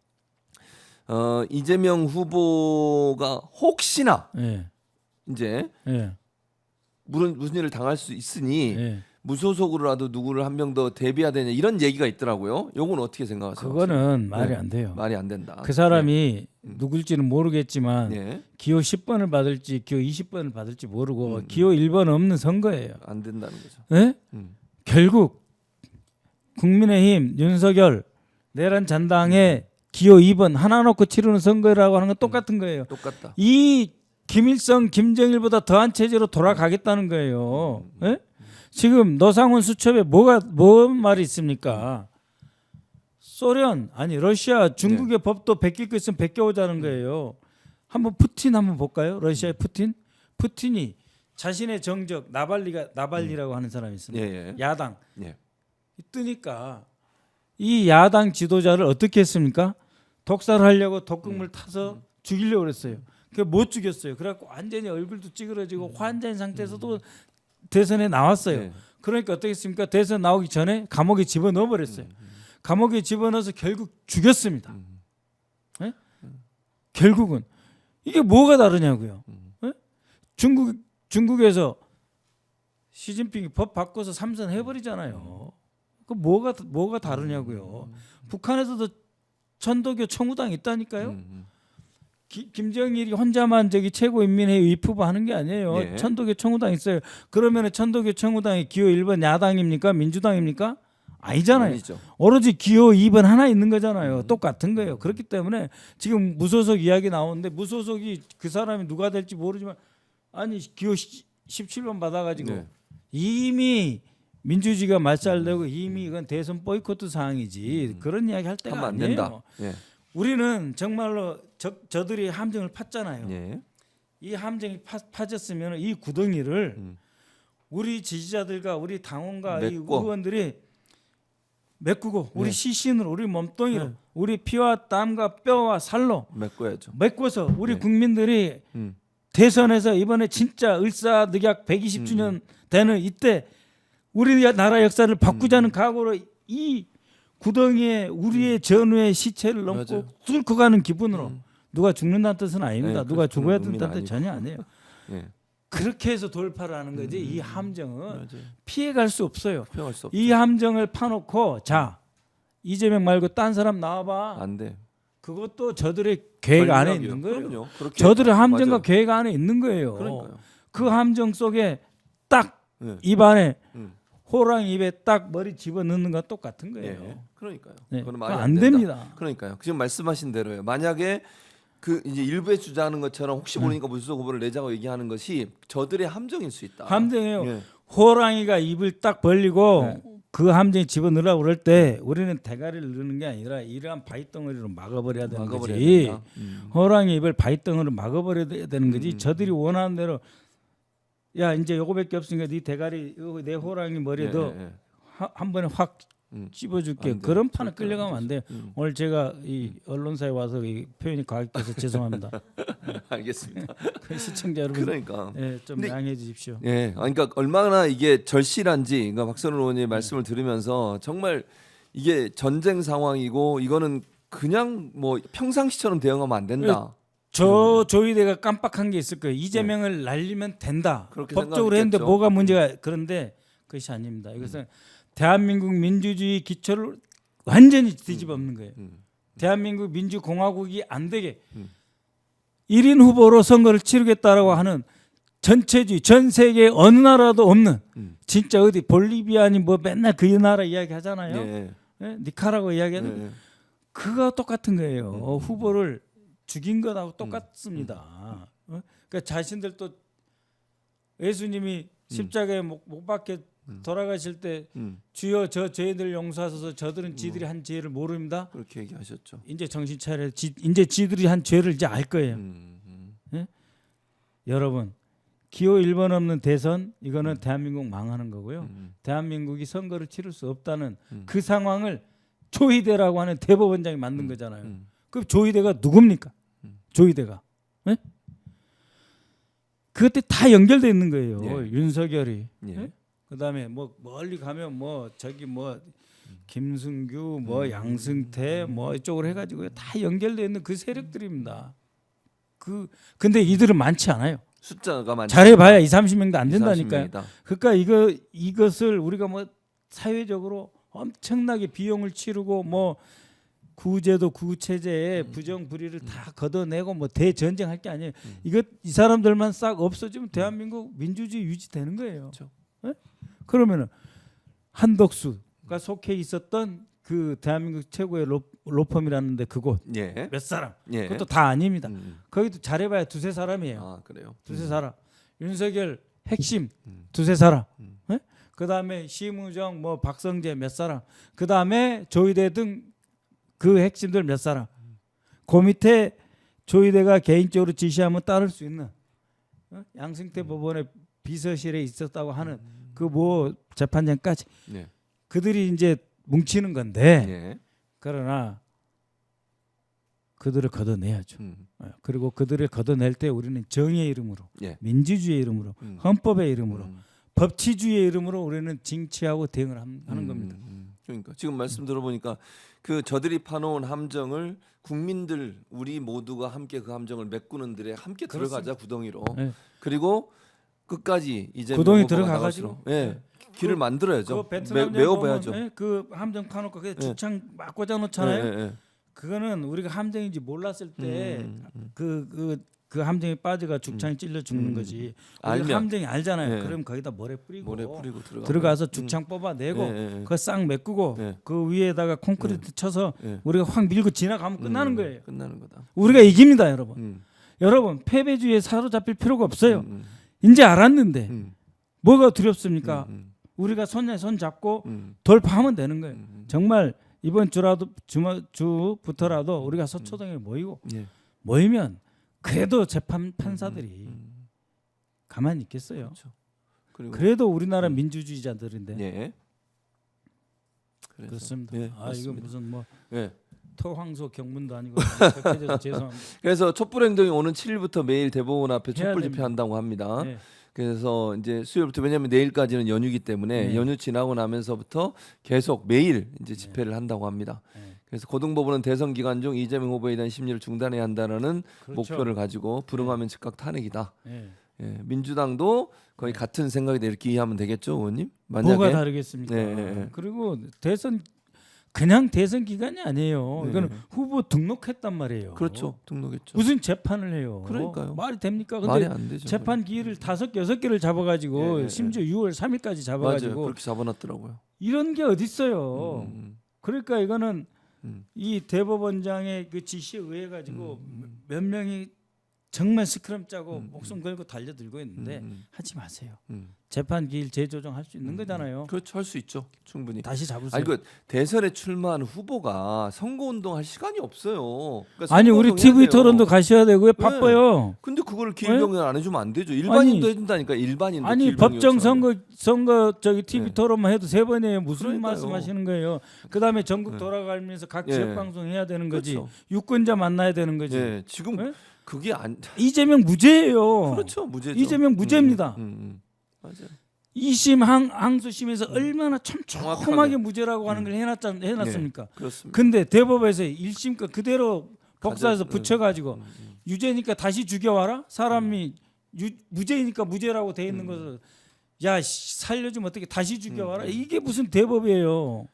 이재명 후보가 혹시나 네. 이제 네. 무슨 일을 당할 수 있으니 네. 무소속으로라도 누구를 한 명 더 대비해야 되냐 이런 얘기가 있더라고요. 요건 어떻게 생각하세요? 그거는 말이 안 돼요. 말이 안 된다. 그 사람이 누굴지는 모르겠지만 네. 기호 10번을 받을지 기호 20번을 받을지 모르고 기호 1번 없는 선거예요. 안 된다는 거죠. 네? 결국 국민의힘 윤석열 내란 잔당의 기호 2번 하나 놓고 치르는 선거라고 하는 건 똑같은 거예요. 똑같다. 이 김일성, 김정일보다 더한 체제로 돌아가겠다는 거예요. 예? 지금 노상훈 수첩에 뭔 말이 있습니까? 소련 아니 러시아 중국의 법도 베낄 거 있으면 베껴오자는 거예요. 한번 푸틴 한번 볼까요? 러시아의 푸틴이 자신의 정적 나발리라고 하는 사람이 있습니다. 예. 야당 예. 뜨니까 이 야당 지도자를 어떻게 했습니까? 독살을 하려고 독극물 타서 죽이려고 그랬어요. 그 못 죽였어요. 그래갖고 완전히 얼굴도 찌그러지고 환자인 상태에서도 대선에 나왔어요. 예. 그러니까 어떻게 했습니까? 대선 나오기 전에 감옥에 집어넣어 버렸어요. 감옥에 집어넣어서 결국 죽였습니다. 예? 결국은 이게 뭐가 다르냐고요. 예? 중국에서 시진핑이 법 바꿔서 삼선 해버리잖아요. 그 뭐가 다르냐고요. 북한에서도 천도교 청우당이 있다니까요. 김정일이 혼자만 저기 최고인민회의 위프부하는 게 아니에요. 예. 천도교 청우당 있어요. 그러면 천도교 청우당이 기호 1번 야당입니까? 민주당입니까? 아니잖아요. 아니죠. 오로지 기호 2번 하나 있는 거잖아요. 똑같은 거예요. 그렇기 때문에 지금 무소속 이야기 나오는데 무소속이 그 사람이 누가 될지 모르지만 아니 기호 17번 받아가지고 네. 이미 민주주의가 말살되고 이미 이건 대선 보이콧 사항이지 그런 이야기 할 때가 하면 안 아니에요. 된다. 예. 우리는 정말로 저들이 함정을 팠잖아요. 예. 이 함정이 파졌으면 이 구덩이를 우리 지지자들과 우리 당원과 이 메꿔. 의원들이 메꾸고 우리 네. 시신으로 우리 몸뚱이로 네. 우리 피와 땀과 뼈와 살로 메꿔야죠. 메꿔서 우리 네. 국민들이 음. 대선에서 이번에 진짜 을사늑약 120주년 되는 이때 우리나라 역사를 바꾸자는 각오로 이 구덩이에 우리의 전우의 시체를 넘고 맞아요. 뚫고 가는 기분으로 누가 죽는다는 뜻은 아닙니다. 네, 누가 그런 죽어야 의미는 된다는 뜻 아니고. 전혀 아니에요. 예. 그렇게 해서 돌파를 하는 거지 이 함정은 맞아요. 피해갈 수 없어요. 표현할 수 없죠. 이 함정을 파놓고 자 이재명 말고 딴 사람 나와봐. 안 돼. 그것도 저들의 계획 안에 전략이요. 있는 거예요. 그럼요. 그렇게 저들의 함정과 맞아요. 계획 안에 있는 거예요. 그러니까요. 그 함정 속에 딱 예. 입안에 음. 호랑이 입에 딱 머리 집어넣는 거 똑같은 거예요. 예. 그러니까요. 네. 그건 그거 말이 안 된다. 됩니다. 그러니까요. 지금 말씀하신 대로요. 만약에 그 이제 일부에 주장하는 것처럼 혹시 모르니까 무소속 후보를 내자고 얘기하는 것이 저들의 함정일 수 있다. 함정이에요. 예. 호랑이가 입을 딱 벌리고 네. 그 함정에 집어넣으라고 그럴 때 우리는 대가리를 넣는 게 아니라 이러한 바위덩어리로 막아버려야 되는 막아버려야 거지. 된다. 호랑이 입을 바위덩어리로 막아버려야 되는 거지. 저들이 원하는 대로 야 이제 요거밖에 없으니까 네 대가리 요거 내 호랑이 머리에도 예, 예, 예. 한 번에 확 찝어줄게. 안 돼요. 그런 판에 절대 끌려가면 안 돼요. 오늘 제가 이 언론사에 와서 이 표현이 과격해서 죄송합니다. 알겠습니다. 그 시청자 여러분, 그러니까. 예, 좀 근데 양해해 주십시오. 예, 그러니까 얼마나 이게 절실한지, 그러니까 박선우 의원의 말씀을 들으면서 정말 이게 전쟁 상황이고 이거는 그냥 뭐 평상시처럼 대응하면 안 된다. 저 조이대가 깜빡한 게 있을 거예요. 이재명을 날리면 된다. 그렇게 법적으로 했는데 생각했겠죠. 뭐가 문제가 그런데 그것이 아닙니다. 이것은 대한민국 민주주의 기초를 완전히 뒤집어엎는 거예요. 대한민국 민주공화국이 안 되게 1인 후보로 선거를 치르겠다라고 하는 전체주의 전 세계 어느 나라도 없는 진짜 어디 볼리비아니 뭐 맨날 그 나라 이야기 하잖아요. 예. 예? 니카라과 이야기하는 예. 그거 똑같은 거예요. 후보를 죽인 것하고 똑같습니다. 그러니까 자신들도 예수님이 십자가에 못 박혀 돌아가실 때 주여 저 죄들 용서하소서 저들은 지들이 한 죄를 모릅니다. 그렇게 얘기하셨죠. 이제 정신 차려. 이제 지들이 한 죄를 이제 알 거예요. 예? 여러분 기호 1번 없는 대선 이거는 대한민국 망하는 거고요. 대한민국이 선거를 치를 수 없다는 그 상황을 조희대라고 하는 대법원장이 만든 거잖아요. 그럼 조희대가 누굽니까? 조희대가. 예? 그것도 다 연결돼 있는 거예요. 예. 윤석열이. 예. 예? 그다음에 뭐 멀리 가면 뭐 저기 뭐 김승규 뭐 양승태 뭐 이쪽으로 해가지고 다 연결돼 있는 그 세력들입니다. 근데 이들은 많지 않아요. 숫자가 많지. 잘해봐야 2~30명도 안 된다니까요. 20명이다. 그러니까 이것을 우리가 뭐 사회적으로 엄청나게 비용을 치르고 뭐 구제도 구체제에 부정부리를 다 걷어내고 뭐 대전쟁할 게 아니에요. 이 사람들만 싹 없어지면 대한민국 민주주의 유지되는 거예요. 그렇죠. 예? 그러면은 한덕수가 속해 있었던 그 대한민국 최고의 로펌이라는데 그곳 예. 몇 사람 예. 그것도 다 아닙니다. 거기도 잘해봐야 두세 사람이에요. 아 그래요. 두세 사람. 윤석열 핵심 두세 사람. 예? 그 다음에 심우정 뭐 박성재 몇 사람. 그 다음에 조희대 등 그 핵심들 몇 사람. 그 밑에 조희대가 개인적으로 지시하면 따를 수 있는 양승태 법원의 비서실에 있었다고 하는 그 뭐 재판장까지 네. 그들이 이제 뭉치는 건데 예. 그러나 그들을 걷어내야죠. 음. 그리고 그들을 걷어낼 때 우리는 정의의 이름으로, 예. 민주주의의 이름으로, 헌법의 이름으로, 음. 법치주의의 이름으로 우리는 징치하고 대응을 하는 겁니다. 그러니까 지금 말씀 들어보니까 그 저들이 파놓은 함정을 국민들 우리 모두가 함께 그 함정을 메꾸는 들에 함께 들어가자 구덩이로. 네. 그리고 끝까지 이제 구덩이 들어가가지고 예. 길을 만들어야죠. 그 베트남 메워봐야죠. 보면, 그 함정 파놓고 그 예. 죽창 막 꽂아 놓잖아요. 예, 예, 예. 그거는 우리가 함정인지 몰랐을 때 그 함정에 빠져가 죽창이 찔려 죽는 거지. 우리가 알면. 함정이 알잖아요. 예. 그럼 거기다 모래 뿌리고 들어가서 죽창 뽑아내고 예, 예, 예. 그거 싹 메꾸고 예. 그 위에다가 콘크리트 쳐서 예. 우리가 확 밀고 지나가면 끝나는 거예요. 끝나는 거다. 우리가 이깁니다, 여러분. 음. 여러분 패배주의에 사로잡힐 필요가 없어요. 이제 알았는데 뭐가 두렵습니까? 우리가 손에 손 잡고 돌파하면 되는 거예요. 정말 이번 주부터라도 우리가 서초동에 모이고 예. 모이면 그래도 재판 판사들이 가만히 있겠어요. 그렇죠. 그리고 그래도 우리나라 민주주의자들인데 예. 그래서, 그렇습니다. 예, 아 이거 무슨 뭐 예. 토황소 경문도 아니고 격해져서 죄송합니다. 그래서 촛불행동이 오는 7일부터 매일 대법원 앞에 해야 촛불 됩니다. 집회한다고 합니다. 네. 그래서 이제 수요일부터 왜냐하면 내일까지는 연휴이기 때문에 네. 연휴 지나고 나면서부터 계속 매일 이제 집회를 한다고 합니다. 네. 그래서 고등법원은 대선 기간 중 이재명 후보에 대한 심리를 중단해야 한다는 그렇죠. 목표를 가지고 불응하면 즉각 탄핵이다. 네. 예, 민주당도 거의 같은 생각이다 이렇게 이해하면 되겠죠, 의원님? 뭐가 다르겠습니까? 네, 네, 네. 그리고 대선 그냥 대선 기간이 아니에요. 네. 이거는 후보 등록했단 말이에요. 그렇죠, 등록했죠. 무슨 재판을 해요? 그러니까요. 말이 됩니까? 말이 근데 안 되죠. 재판 기일을 5-6개를 잡아가지고 예, 예, 심지어 6월 3일까지 맞아요, 잡아가지고 그렇게 잡아놨더라고요. 이런 게 어디 있어요? 음. 그러니까 이거는 음. 이 대법원장의 그 지시에 의해 가지고 몇 명이 정말 스크럼 짜고 목숨 걸고 달려들고 있는데 하지 마세요. 재판 기일 재조정할 수 있는 거잖아요. 그렇죠, 할 수 있죠, 충분히. 다시 잡으세요. 아니 그 대선에 출마한 후보가 선거운동 할 시간이 없어요. 그러니까 아니 우리 선거운동 TV 해야 돼요. 토론도 가셔야 되고요. 바빠요. 근데 그걸 기일병을 안 해주면 안 되죠. 일반인도 해준다니까 일반인도. 아니 기일병 법정 요청하면. 선거 저기 TV 네. 토론만 해도 3번이에요. 무슨 그러니까요. 말씀하시는 거예요? 그다음에 전국 돌아가면서 각 예. 지역 방송 해야 되는 거지. 그렇죠. 유권자 만나야 되는 거지. 예, 지금 네? 그게 안 이재명 무죄예요. 그렇죠, 무죄죠. 이재명 무죄입니다. 맞아요. 2심 항소심에서 얼마나 촘촘하게 정확하게. 무죄라고 하는 걸 해놨습니까? 네, 그렇습니다. 근데 대법에서 1심과 그대로 복사해서 가져- 붙여가지고 유죄니까 다시 죽여와라. 사람이 무죄니까 무죄라고 돼 있는 것을 야 살려주면 어떻게 다시 죽여와라. 이게 무슨 대법이에요.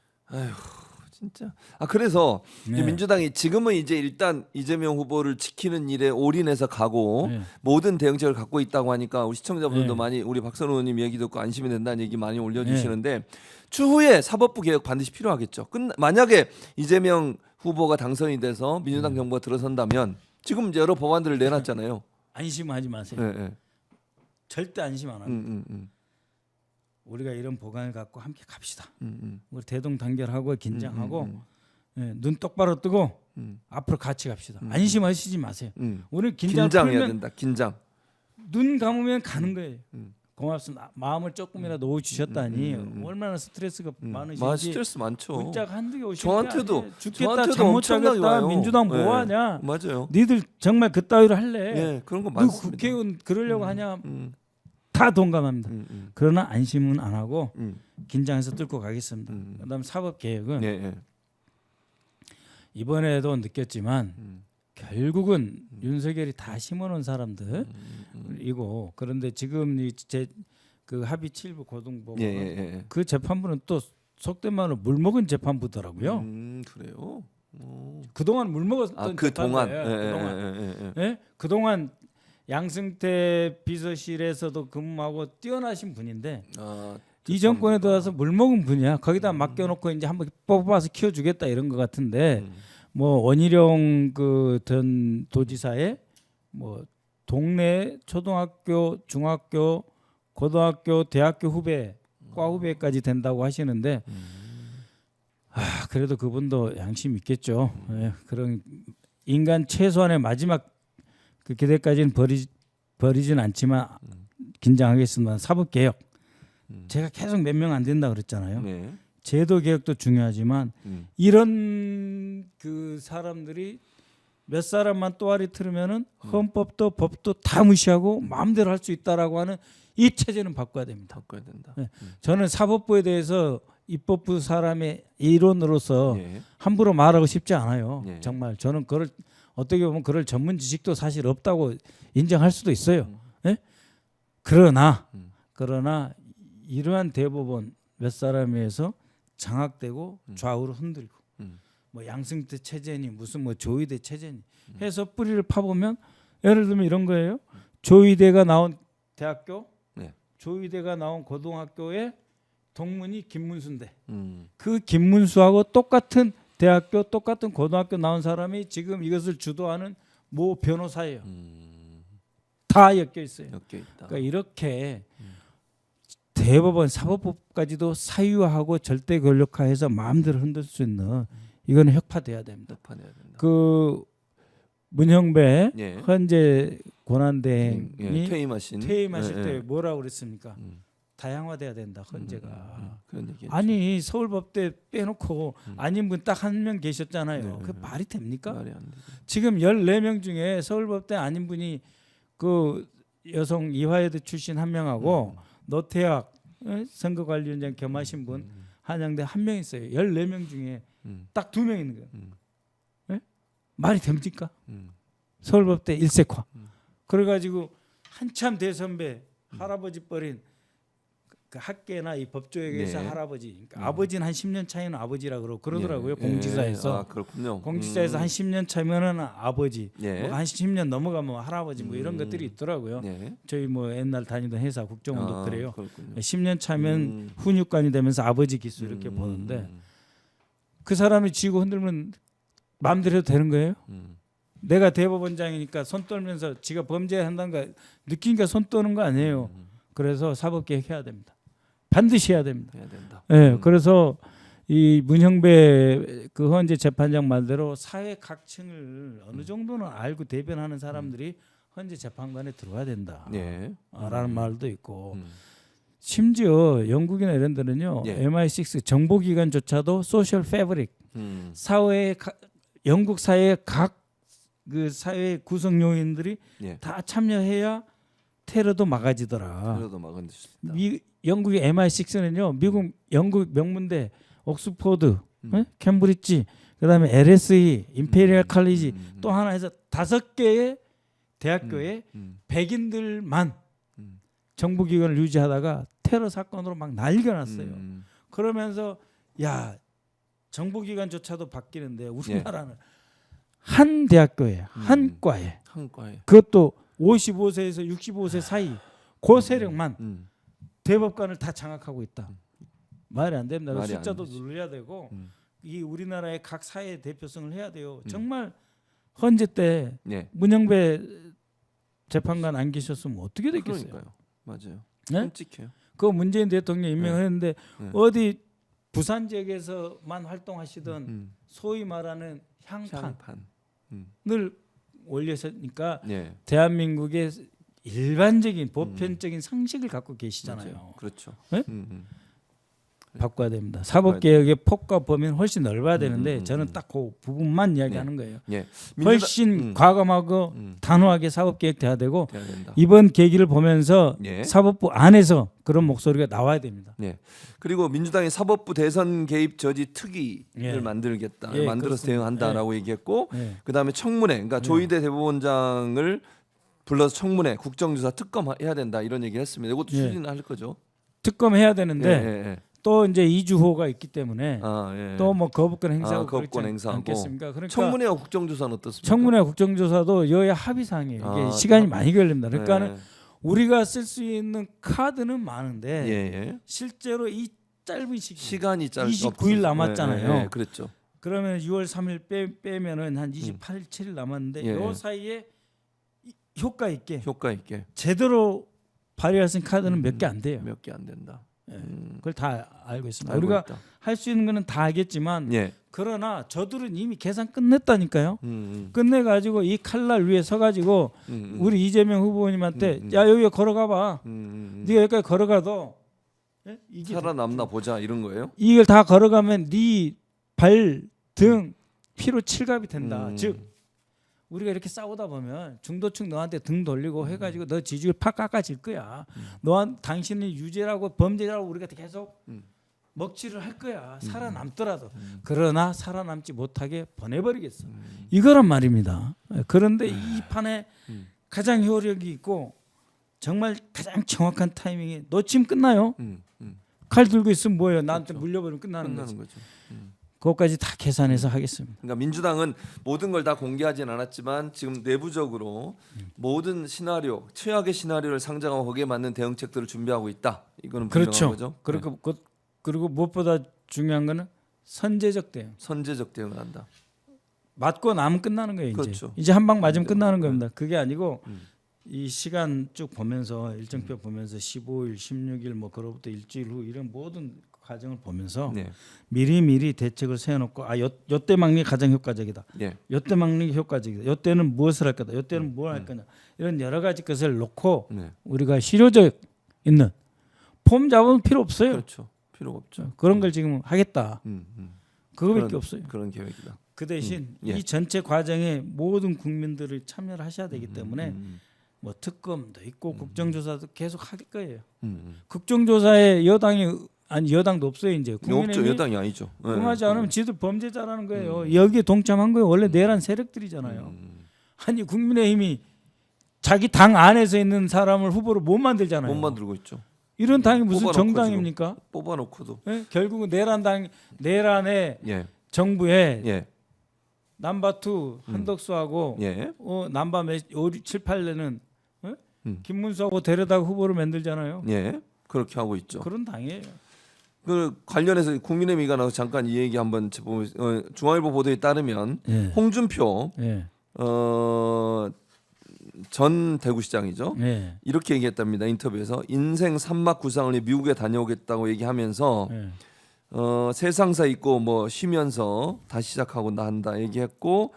진짜. 아 그래서 네. 이 민주당이 지금은 이제 일단 이재명 후보를 지키는 일에 올인해서 가고 네. 모든 대응책을 갖고 있다고 하니까 우리 시청자분들도 네. 많이 우리 박선호 의원님 얘기 듣고 안심이 된다는 얘기 많이 올려주시는데 추후에 사법부 개혁 반드시 필요하겠죠. 만약에 이재명 후보가 당선이 돼서 민주당 정부가 들어선다면 지금 이제 여러 법안들을 내놨잖아요. 안심하지 마세요. 네, 네. 절대 안심 안 합니다. 우리가 이런 보관을 갖고 함께 갑시다. 우리 대동단결하고 긴장하고 예, 눈 똑바로 뜨고 앞으로 같이 갑시다. 안심하시지 마세요. 우리 긴장 긴장해야 풀면 된다. 긴장. 눈 감으면 가는 거예요. 고맙습니다. 마음을 조금이라도 놓아주셨다니 얼마나 스트레스가 많으신지. 스트레스 많죠. 문자가 한두 개 오실 저한테도- 때 죽겠다 저한테도 잠 못 엄청나게 자겠다 와요. 민주당 네. 뭐하냐 맞아요. 니들 정말 그따위로 할래 예, 그런 거 너 많습니다. 국회의원 그러려고 하냐 음, 다 동감합니다. 음. 그러나 안심은 안 하고 음. 긴장해서 뚫고 가겠습니다. 그다음 사법개혁은 예, 예. 이번에도 느꼈지만 결국은 윤석열이 다 심어놓은 사람들이고 그런데 지금 그 합의 7부 고등법원 예, 예, 예. 그 재판부는 또 속된 말로 물 먹은 재판부더라고요. 그래요. 오. 그동안 물 먹었던 그 동안. 재판부예요. 그동안. 예? 그동안 양승태 비서실에서도 근무하고 뛰어나신 분인데 이 정권에 들어와서 물 먹은 분이야. 거기다 맡겨놓고 이제 한번 뽑아서 키워주겠다 이런 것 같은데 뭐 원희룡 그 전 도지사의 뭐 동네 초등학교, 중학교, 고등학교, 대학교 후배, 과 후배까지 된다고 하시는데 그래도 그분도 양심 있겠죠. 예, 그런 인간 최소한의 마지막 그 기대까지는 버리진 않지만 긴장하겠습니다. 사법 개혁. 제가 계속 몇 명 안 된다 그랬잖아요. 네. 제도 개혁도 중요하지만 이런 그 사람들이 몇 사람만 또아리 틀으면은 헌법도 법도 다 무시하고 마음대로 할 수 있다라고 하는 이 체제는 바꿔야 됩니다. 바꿔야 된다. 네. 저는 사법부에 대해서 입법부 사람의 일원으로서 예. 함부로 말하고 싶지 않아요. 예. 정말 저는 그걸 어떻게 보면 그럴 전문 지식도 사실 없다고 인정할 수도 있어요. 예? 그러나 이러한 대법원 몇 사람에 의해서 장악되고 좌우로 흔들고 뭐 양승태 체제니 무슨 뭐 조의대 체제니 해서 뿌리를 파보면 예를 들면 이런 거예요. 조의대가 나온 대학교, 네. 조의대가 나온 고등학교의 동문이 김문수인데 음. 그 김문수하고 똑같은 대학교, 똑같은 고등학교 나온 사람이 지금 이것을 주도하는 모 변호사예요. 다 엮여 있어요. 엮여 있다. 그러니까 이렇게 대법원 사법부까지도 사유화하고 절대 권력화해서 마음대로 흔들 수 있는 이거는 혁파돼야 됩니다. 판해야 된다. 그 문형배 예. 헌재 권한대행이 예. 퇴임하신 퇴임하실 예, 때 예. 뭐라고 그랬습니까? 다양화돼야 된다 헌재가. 그런 얘기. 아니 서울법대 빼놓고 아닌 분 딱 한 명 계셨잖아요. 그 말이 됩니까? 말이 안 되죠. 지금 14명 중에 서울법대 아닌 분이 그 여성 이화여대 출신 한 명하고 노태학 선거관리위원장 겸하신 분 한양대 한 명 있어요. 14명 중에 딱 2명 있는 거예요. 예? 말이 됩니까? 서울법대 일색화. 그래가지고 한참 대선배 할아버지 뻘인 그 학계나 이 법조계에서 네. 할아버지, 그러니까 아버지는 한 10년 차이는 아버지라 그러더라고요. 예. 공지사에서. 아, 그렇군요. 공지사에서 한 10년 차면은 아버지, 예. 뭐 한 10년 넘어가면 할아버지 뭐 이런 것들이 있더라고요. 예. 저희 뭐 옛날 다니던 회사 국정원도 아, 그래요. 그렇군요. 10년 차면 훈육관이 되면서 아버지 기수 이렇게 보는데 그 사람이 쥐고 흔들면 마음대로 해도 되는 거예요? 내가 대법원장이니까 손 떨면서 지가 범죄한다는 거 느끼니까 손 떠는 거 아니에요. 그래서 사법개혁 해야 됩니다. 반드시 해야 됩니다. 해야 된다. 예, 그래서 이 문형배 그 헌재 재판장 말대로 사회 각층을 어느 정도는 알고 대변하는 사람들이 헌재 재판관에 들어와야 된다. 예. 라는 말도 있고 심지어 영국이나 이런 데는요. 예. MI6 정보기관조차도 소셜 패브릭 사회의 영국 사회의 각 그 사회 구성 요인들이 예. 다 참여해야 테러도 막아지더라. 그래도 막은 수 있다. 영국의 MI6는요. 미국 영국 명문대 옥스포드, 캠브리지, 그다음에 LSE, 임페리얼 칼리지 또 하나 해서 5개의 대학교에 백인들만 정보기관을 유지하다가 테러 사건으로 막 난리가 났어요. 그러면서 야 정보기관조차도 바뀌는데 우리나라는 한 대학교에 한 과에 그것도 55세에서 65세 사이 그 세력만 대법관을 다 장악하고 있다. 말이 안 됩니다. 말이 숫자도 안 되지. 늘려야 되고 이 우리나라의 각 사회의 대표성을 해야 돼요. 정말 헌재 때 예. 문형배 재판관 안 계셨으면 어떻게 됐겠어요? 그러니까요. 맞아요. 네? 끔찍해요. 그 문재인 대통령 임명했는데 네. 어디 부산 지역에서만 활동하시던 소위 말하는 향판을 향판. 올려서니까 예. 대한민국의 일반적인 보편적인 상식을 갖고 계시잖아요. 맞아요. 그렇죠. 네? 바꿔야 됩니다. 바꿔야 사법개혁의 폭과 범위는 훨씬 넓어야 되는데 저는 딱 그 부분만 이야기하는 거예요. 예. 훨씬 과감하고 단호하게 사법개혁 돼야 되고 돼야 된다. 이번 계기를 보면서 예. 사법부 안에서 그런 목소리가 나와야 됩니다. 예. 그리고 민주당이 사법부 대선 개입 저지 특위를 예. 만들겠다. 예, 만들어서 그렇습니다. 대응한다라고 얘기했고 예. 그다음에 청문회 그러니까 조희대 대법원장을 불러서 청문회 국정조사 특검해야 된다 이런 얘기를 했습니다. 이것도 예. 추진할 거죠. 특검해야 되는데 예. 또 이제 이주호가 있기 때문에 아, 예. 또 뭐 거부권 행사하고 거부권 그렇지 행사하고. 않겠습니까? 그러니까 청문회와 국정조사는 어떻습니까? 청문회 국정조사도 여야 합의 사항이에요. 이게 아, 시간이 많이 걸립니다. 그러니까는 예. 우리가 쓸 수 있는 카드는 예. 많은데 예. 실제로 이 짧은 시간이 29일 남았잖아요. 예. 그랬죠. 그러면 6월 3일 빼면은 한 28일 7일 남았는데 예. 요 사이에 효과 있게 효과 있게 제대로 발휘할 수 있는 카드는 몇 개 안 돼요. 몇 개 안 된다. 그걸 다 알고 있습니다. 알고 우리가 있다. 할 수 있는 거는 다 알겠지만 예. 그러나 저들은 이미 계산 끝냈다니까요. 음. 끝내가지고 이 칼날 위에 서가지고 우리 이재명 후보님한테 야 여기 걸어가봐. 네가 여기까지 걸어가도 예? 이게 살아남나 보자 이런 거예요? 이걸 다 걸어가면 네 발, 등 피로 칠갑이 된다. 즉 우리가 이렇게 싸우다 보면 중도층 너한테 등 돌리고 해가지고 너 지지율 팍 깎아질 거야. 당신이 유죄라고 범죄라고 우리가 계속 먹칠을 할 거야. 살아남더라도. 그러나 살아남지 못하게 보내버리겠어. 이거란 말입니다. 그런데 이 판에 가장 효력이 있고 정말 가장 정확한 타이밍에 놓치면 끝나요. 칼 들고 있으면 뭐예요? 나한테 물려버리면 끝나는 거지. 거죠. 그것까지 다 계산해서 하겠습니다. 그러니까 민주당은 모든 걸 다 공개하진 않았지만 지금 내부적으로 모든 시나리오, 최악의 시나리오를 상정하고 거기에 맞는 대응책들을 준비하고 있다. 이거는 분명한 그렇죠. 거죠. 그리고 무엇보다 중요한 거는 선제적 대응. 선제적 대응을 한다. 맞고 나면 끝나는 거예요. 그렇죠. 이제 한 방 맞으면 끝나는 겁니다. 그게 아니고 이 시간 쭉 보면서 일정표 보면서 15일, 16일 뭐 그로부터 일주일 후 이런 모든 과정을 보면서 네. 미리미리 대책을 세워놓고 요때 막는 게 가장 효과적이다. 예. 요때 막는 게 효과적이다. 요때는 무엇을 할 거다. 요때는 뭘 할 거냐. 이런 여러 가지 것을 놓고 네. 우리가 실효적 있는 폼 잡으면 필요 없어요. 그렇죠. 필요가 없죠. 그런 걸 지금 하겠다. 그거밖에 그런, 없어요. 그런 계획이다. 그 대신 예. 이 전체 과정에 모든 국민들을 참여를 하셔야 되기 때문에 뭐 특검도 있고 국정조사도 계속 할 거예요. 국정조사에 여당도 없어요 이제. 없죠. 국민의힘이 여당이 아니죠. 네. 응하지 않으면 지들 범죄자라는 거예요. 여기에 동참한 거예요. 원래 내란 세력들이잖아요. 아니 국민의힘이 자기 당 안에서 있는 사람을 후보로 못 만들잖아요. 못 만들고 있죠. 이런 당이 무슨 뽑아놓고 정당입니까? 뽑아놓고도. 예? 결국은 내란의 예. 정부에 예. 남바2 한덕수하고 예. 남바 5, 7, 8년은 김문수하고 데려다가 후보를 만들잖아요. 예. 그렇게 하고 있죠. 그런 당이에요. 그 관련해서 국민의힘이 나서 잠깐 이 얘기 한번 중앙일보 보도에 따르면 예. 홍준표 예. 전 대구시장이죠. 예. 이렇게 얘기했답니다. 인터뷰에서 인생 3막 구상을 위해 미국에 다녀오겠다고 얘기하면서 예. 세상사 있고 뭐 쉬면서 다시 시작하고 한다 얘기했고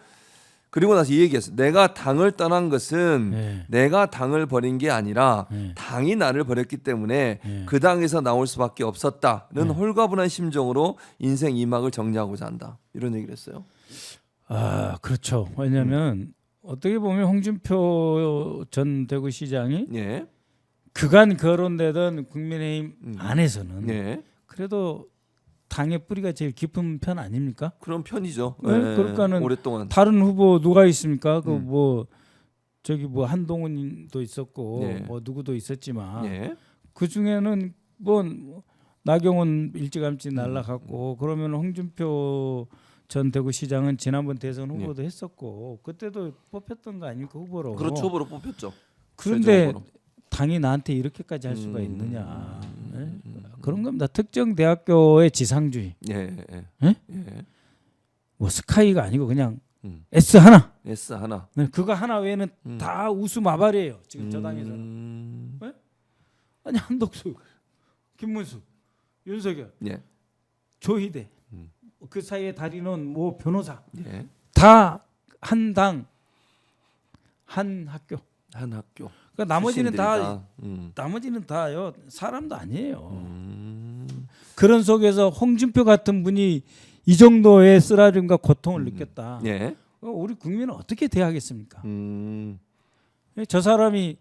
그리고 나서 이 얘기했어요. 내가 당을 떠난 것은 예. 내가 당을 버린 게 아니라 예. 당이 나를 버렸기 때문에 예. 그 당에서 나올 수밖에 없었다는 홀가분한 심정으로 인생 2막을 정리하고자 한다. 이런 얘기를 했어요. 아 그렇죠. 왜냐하면 어떻게 보면 홍준표 전 대구시장이 예. 그간 거론되던 국민의힘 안에서는 예. 그래도 당의 뿌리가 제일 깊은 편 아닙니까? 그런 편이죠. 네, 그러니까는 오랫동안 다른 후보 누가 있습니까? 그 뭐 저기 뭐 한동훈도 있었고 예. 뭐 누구도 있었지만 예. 그 중에는 뭐 나경원 일찌감치 날라갔고 그러면 홍준표 전 대구시장은 지난번 대선 후보도 했었고 그때도 뽑혔던 거 아닙니까 후보로? 그렇죠. 후보로 뽑혔죠. 그런데 최종 후보로. 당이 나한테 이렇게까지 할 수가 있느냐? 네? 그런 겁니다. 특정 대학교의 지상주의. 예. 예? 예. 뭐 스카이가 아니고 그냥 S 하나. S 하나. 네, 그거 하나 외에는 다 우수마발이에요. 지금 저 당에서는. 네? 아니 한덕수, 김문수, 윤석열, 예. 조희대 그 사이에 다리는 뭐 변호사 예. 다 한 당, 한 학교. 한 학교. 그러니까 나머지는 출신들이다. 나머지는 다요 사람도 아니에요. 그런 속에서 홍준표 같은 분이 이 정도의 쓰라림과 고통을 느꼈다. 예. 우리 국민은 어떻게 대하겠습니까? 음. 저 사람이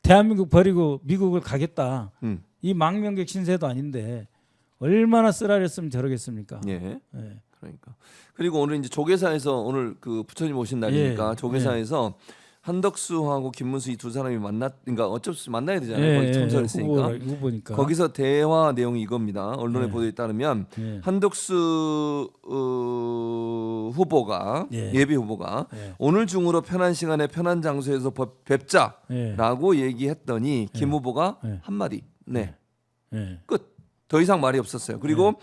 대한민국 버리고 미국을 가겠다. 음. 이 망명객 신세도 아닌데 얼마나 쓰라렸으면 저러겠습니까? 예. 예. 그러니까. 그리고 오늘 이제 조계사에서 오늘 그 부처님 오신 날이니까 예. 조계사에서 한덕수하고 김문수 이 두 사람이 그러니까 어쩔 수 없이 만나야 되잖아요. 거기 참석했으니까. 후보니까. 거기서 대화 내용이 이겁니다. 언론의 예. 보도에 따르면 예. 한덕수 후보가 예. 예비 후보가 예. 오늘 중으로 편한 시간에 편한 장소에서 뵙자라고 예. 얘기했더니 김 후보가 예. 한마디. 네. 예. 끝. 더 이상 말이 없었어요. 그리고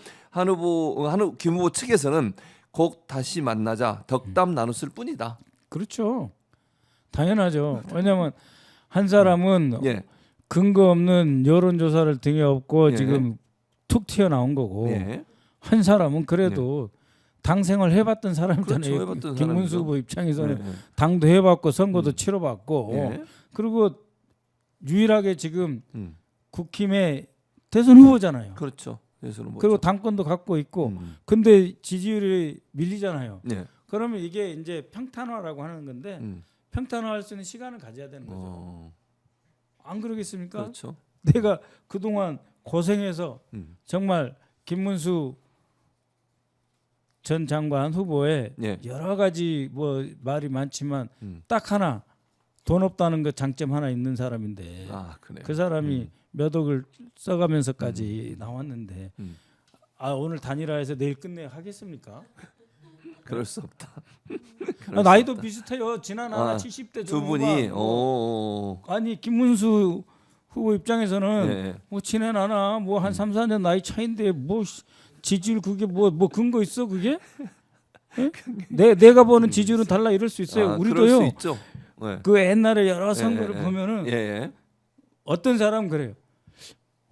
김 후보 측에서는 곧 다시 만나자 덕담 나눴을 뿐이다. 그렇죠. 당연하죠. 왜냐하면 한 사람은 예. 근거 없는 여론조사를 등에 업고 예. 지금 툭 튀어나온 거고 네. 한 사람은 그래도 당 생활 해봤던 사람이잖아요. 그렇죠, 해봤던 김문수 사람이죠. 후보 입장에서는 네. 당도 해봤고 선거도 치러봤고 네. 그리고 유일하게 지금 음. 국힘의 대선 후보잖아요. 그렇죠. 예수는 그리고 당권도 갖고 있고 음. 근데 지지율이 밀리잖아요. 네. 그러면 이게 이제 평탄화라고 하는 건데 음. 평탄화할 수 있는 시간을 가져야 되는 거죠. 안 그러겠습니까? 그렇죠. 내가 그동안 고생해서 음. 정말 김문수 전 장관 후보의 네. 여러 가지 뭐 말이 많지만 음. 딱 하나 돈 없다는 그 장점 하나 있는 사람인데 아, 그래. 그 사람이 몇 억을 써가면서까지 나왔는데 음. 아 오늘 단일화해서 내일 끝내 하겠습니까? 그럴 수 없다. 아, 나이도 비슷해요. 지난 하나 아, 70대 두 분이 아니 김문수 후보 입장에서는 네. 뭐 친해 나나 뭐 한 3, 4년 나이 차인데 뭐 지지율 그게 뭐 근거 있어 그게? 예? 내가 보는 지지율은 달라 이럴 수 있어요. 그럴 수 우리도요. 있죠. 네. 그 옛날에 여러 선거를 보면은 예. 어떤 사람은 그래요.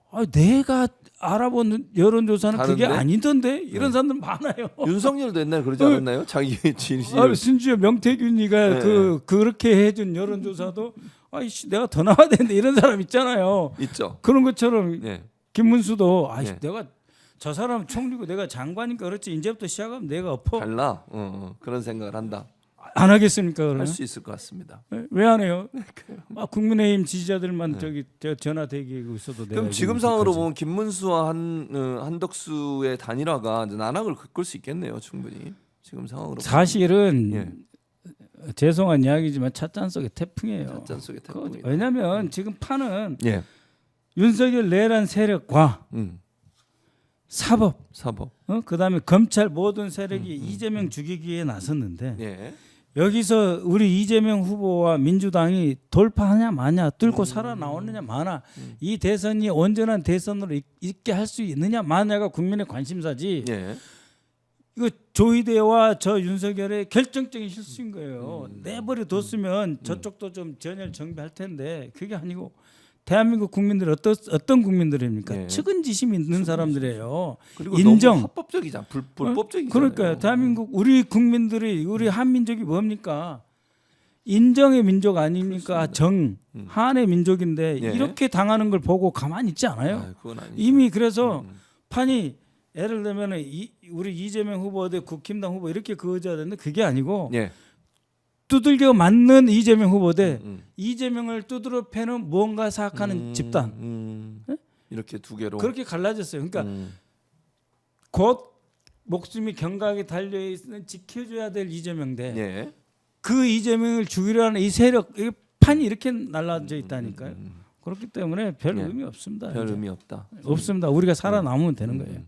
아, 내가 알아본 여론조사는 그게 다른데? 아니던데 이런 사람들 많아요. 윤석열도 옛날 그러지 않았나요? 자기 지지율. 아, 심지어 명태균이가 네. 그렇게 해준 여론조사도 아이씨 내가 더 나와야 되는데 이런 사람 있잖아요. 있죠. 그런 것처럼 네. 김문수도 아이씨 네. 내가 저 사람 총리고 내가 장관이니까 그렇지 이제부터 시작하면 내가 엎어 달라. 그런 생각을 한다. 안 하겠습니까 그러면? 할 수 있을 것 같습니다. 왜 안 해요? 아, 국민의힘 지지자들만 저기 전화 대기하고 있어도 내가 그럼 지금 이기는 상황으로 것까지. 보면 김문수와 한덕수의 단일화가 이제 난항을 겪을 수 있겠네요, 충분히. 지금 상황으로. 사실은 예. 죄송한 이야기지만 찻잔 속의 태풍이에요. 찻잔 속의 그, 태풍이다. 왜냐하면 지금 판은 예. 윤석열 내란 세력과 사법, 사법. 그다음에 검찰 모든 세력이 이재명 죽이기에 나섰는데 예. 여기서 우리 이재명 후보와 민주당이 돌파하냐 마냐 뚫고 살아나오느냐 마냐 이 대선이 온전한 대선으로 있게 할 수 있느냐 마냐가 국민의 관심사지. 예. 이거 조희대와 저 윤석열의 결정적인 실수인 거예요. 내버려 뒀으면 저쪽도 좀 전열 정비할 텐데 그게 아니고 대한민국 국민들이 어떤 국민들입니까? 예. 측은지심 있는 사람들이에요. 그리고 인정. 너무 합법적이잖아. 불법적이잖아요. 그러니까요. 대한민국 우리 국민들이 우리 한민족이 뭡니까? 인정의 민족 아닙니까? 한의 민족인데 예. 이렇게 당하는 걸 보고 가만히 있지 않아요. 아, 그건 아니죠. 이미 그래서 판이 예를 들면 우리 이재명 후보 대 국힘당 후보 이렇게 그어져야 되는데 그게 아니고 예. 두들겨 맞는 이재명 후보 대 이재명을 두드려 패는 무언가 사악하는 집단 이렇게 두 개로 그렇게 갈라졌어요. 그러니까 곧 목숨이 경각에 달려 있는 지켜줘야 될 이재명 대 예. 그 이재명을 죽이려 하는 이 세력 이 판이 이렇게 날라져 있다니까요. 그렇기 때문에 별 예. 의미 없습니다. 별 이제. 의미 없다. 없습니다. 우리가 살아남으면 되는 거예요.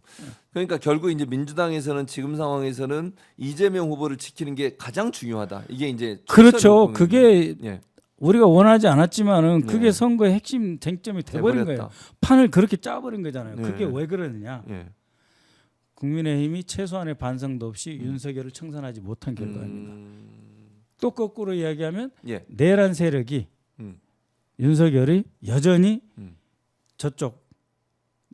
그러니까 결국 이제 민주당에서는 지금 상황에서는 이재명 후보를 지키는 게 가장 중요하다. 이게 이제 그렇죠. 최선의 그게 예. 우리가 원하지 않았지만은 그게 네. 선거의 핵심 쟁점이 돼버린 돼버렸다. 거예요. 판을 그렇게 짜버린 거잖아요. 네. 그게 왜 그러느냐? 예. 국민의힘이 최소한의 반성도 없이 윤석열을 청산하지 못한 결과입니다. 또 거꾸로 이야기하면 예. 내란 세력이 음. 윤석열이 여전히 음. 저쪽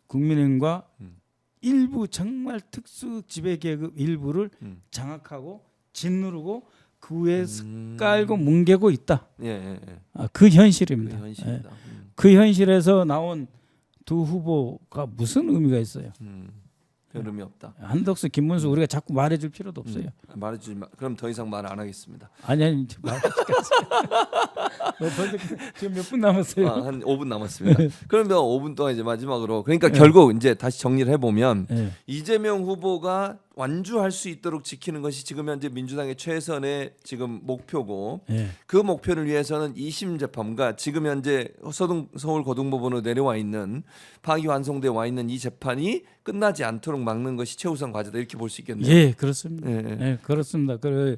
국민의힘과 음. 일부 정말 특수 지배계급 일부를 음. 장악하고 짓누르고 그 위에 깔고 뭉개고 있다. 예, 예, 예. 그 현실입니다. 그 현실이다. 예. 그 현실에서 나온 두 후보가 무슨 의미가 있어요? 별 의미 없다. 한덕수, 김문수 우리가 자꾸 말해줄 필요도 없어요. 말해주지 마. 그럼 더 이상 말 안 하겠습니다. 아니 벌써 지금 몇 분 남았어요? 한 5분 남았습니다. 그러면 5분 동안 이제 마지막으로 그러니까 결국 이제 다시 정리를 해보면 네. 이재명 후보가 완주할 수 있도록 지키는 것이 지금 현재 민주당의 최선의 지금 목표고 네. 그 목표를 위해서는 2심 재판과 지금 현재 서울고등법원으로 내려와 있는 파기환송돼 와 있는 이 재판이 끝나지 않도록 막는 것이 최우선 과제다 이렇게 볼 수 있겠네요. 예, 그렇습니다. 예, 예. 예, 그렇습니다. 그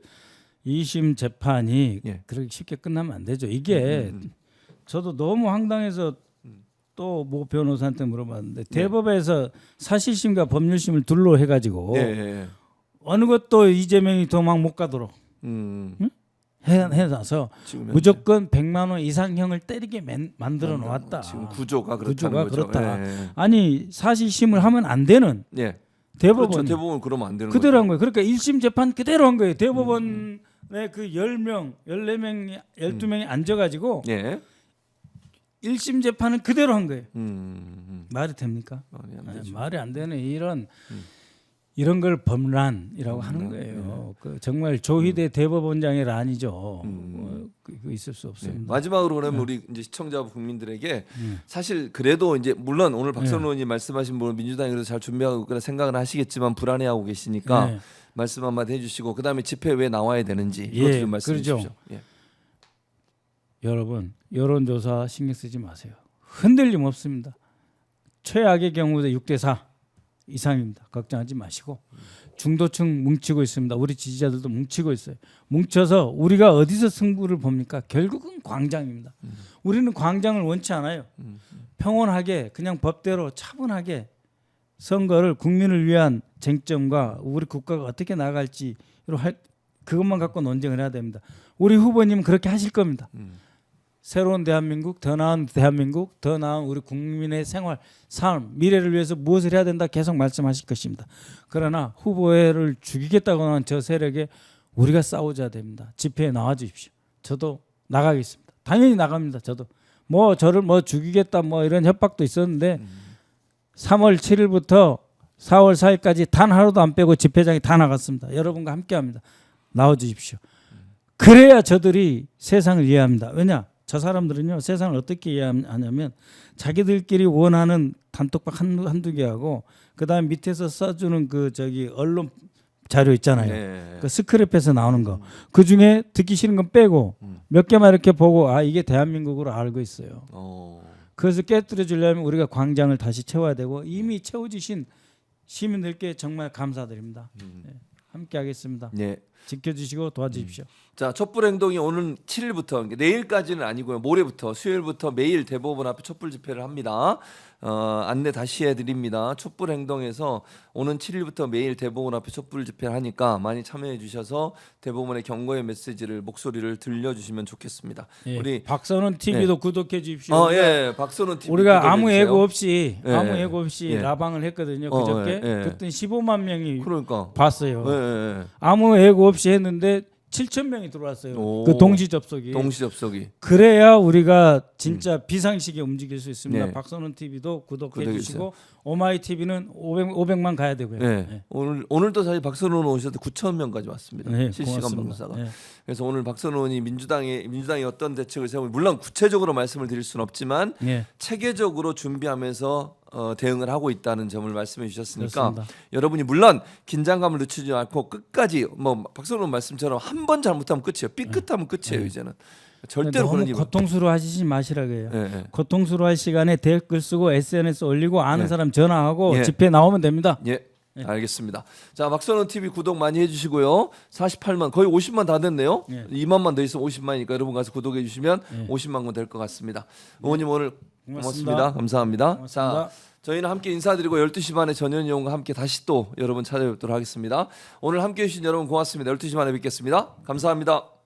2심 재판이 예. 그렇게 쉽게 끝나면 안 되죠. 이게 저도 너무 황당해서 또 모 변호사한테 물어봤는데 대법에서 사실심과 법률심을 둘로 해가지고 예, 예, 예. 어느 것도 이재명이 도망 못 가도록 해놔서 지금 현재. 무조건 100만 원 이상형을 때리게 만들어 놓았다. 지금 구조가 그렇다는 구조가 거죠. 그렇다. 예. 아니 사실심을 하면 안 되는 예. 대법원 그렇죠. 대법원 그러면 안 되는 그대로 거죠. 한 거예요. 그러니까 1심 재판 그대로 한 거예요. 대법원에 그 10명, 14명이 12명이 앉아가지고 예. 1심 재판은 그대로 한 거예요. 말이 됩니까? 말이 안 네, 되죠. 말이 안 되는 이런 걸 범란이라고 하는 거예요. 그 정말 조희대 대법원장의 란이죠. 그거 있을 수 네. 없습니다. 마지막으로 그러면 우리 이제 시청자 국민들에게 사실 그래도 이제 물론 오늘 박선호 의원님 말씀하신 부분 민주당이 그래도 잘 준비하고 있거나 생각은 하시겠지만 불안해하고 계시니까 네. 말씀 한마디 해주시고 그다음에 집회 왜 나와야 되는지 이것도 예, 좀 말씀해 그러죠. 주십시오. 예. 여러분 여론조사 신경 쓰지 마세요. 흔들림 없습니다. 최악의 경우도 6대4 이상입니다. 걱정하지 마시고 중도층 뭉치고 있습니다. 우리 지지자들도 뭉치고 있어요. 뭉쳐서 우리가 어디서 승부를 봅니까? 결국은 광장입니다. 우리는 광장을 원치 않아요. 평온하게 그냥 법대로 차분하게 선거를 국민을 위한 쟁점과 우리 국가가 어떻게 나아갈지 그것만 갖고 논쟁을 해야 됩니다. 우리 후보님은 그렇게 하실 겁니다. 새로운 대한민국, 더 나은 대한민국, 더 나은 우리 국민의 생활, 삶, 미래를 위해서 무엇을 해야 된다 계속 말씀하실 것입니다. 그러나 후보를 죽이겠다고 하는 저 세력에 우리가 싸우자 됩니다. 집회에 나와 주십시오. 저도 나가겠습니다. 당연히 나갑니다. 저도 저를 죽이겠다 이런 협박도 있었는데 3월 7일부터 4월 4일까지 단 하루도 안 빼고 집회장에 다 나갔습니다. 여러분과 함께합니다. 나와 주십시오. 그래야 저들이 세상을 이해합니다. 왜냐? 저 사람들은요 세상을 어떻게 이해하냐면 자기들끼리 원하는 단톡방 한두 개하고 그다음 밑에서 써주는 언론 자료 있잖아요. 네. 그 스크랩에서 나오는 거. 그 중에 듣기 싫은 건 빼고 몇 개만 이렇게 보고 이게 대한민국으로 알고 있어요. 그래서 깨뜨려 주려면 우리가 광장을 다시 채워야 되고 이미 채워주신 시민들께 정말 감사드립니다. 네. 함께하겠습니다. 네. 지켜주시고 도와주십시오. 자, 촛불 행동이 오늘 7일부터 내일까지는 아니고요. 모레부터 수요일부터 매일 대법원 앞에 촛불 집회를 합니다. 안내 다시 해드립니다. 촛불 행동에서 오는 7일부터 매일 대법원 앞에 촛불 집회를 하니까 많이 참여해 주셔서 대법원의 경고의 메시지를 목소리를 들려주시면 좋겠습니다. 예, 우리 박선원 TV도 구독해 주십시오. 예, 박선원 TV 우리가 아무 구독해 예고 주세요. 없이 예. 라방을 했거든요. 그저께 그때 15만 명이 그러니까 봤어요. 예. 아무 예고 없이 했는데 7,000명이 들어왔어요. 오. 그 동시 접속이. 동시 접속이. 그래야 우리가 진짜 비상식에 움직일 수 있습니다. 네. 박선원 TV도 구독해 구독해 주시고 오마이 TV는 500만 가야 되고요. 네. 네. 오늘도 사실 박선원 오셔도 9,000명까지 왔습니다. 네, 실시간 고맙습니다. 방사가. 네. 그래서 오늘 박선원 의원이 민주당이 어떤 대책을 세우고 물론 구체적으로 말씀을 드릴 수는 없지만 네. 체계적으로 준비하면서 대응을 하고 있다는 점을 말씀해 주셨으니까 그렇습니다. 여러분이 물론 긴장감을 늦추지 않고 끝까지 박선원 말씀처럼 한 번 잘못하면 끝이에요. 삐끗하면 끝이에요. 이제는 절대로 너무 그런 일. 고통스러워하시지 마시라고 해요. 예. 고통스러워할 시간에 댓글 쓰고 SNS 올리고 아는 예. 사람 전화하고 예. 집회 나오면 됩니다. 예. 알겠습니다. 자, 박선원 TV 구독 많이 해주시고요. 48만 거의 50만 다 됐네요. 예. 2만만 더 있으면 50만이니까 여러분 가서 구독해 주시면 예. 50만 건 될 것 같습니다. 의원님 오늘 고맙습니다. 고맙습니다. 감사합니다. 고맙습니다. 자, 저희는 함께 인사드리고 12시 반에 전현희원과 함께 다시 또 여러분 찾아뵙도록 하겠습니다. 오늘 함께해 주신 여러분 고맙습니다. 12시 반에 뵙겠습니다. 감사합니다.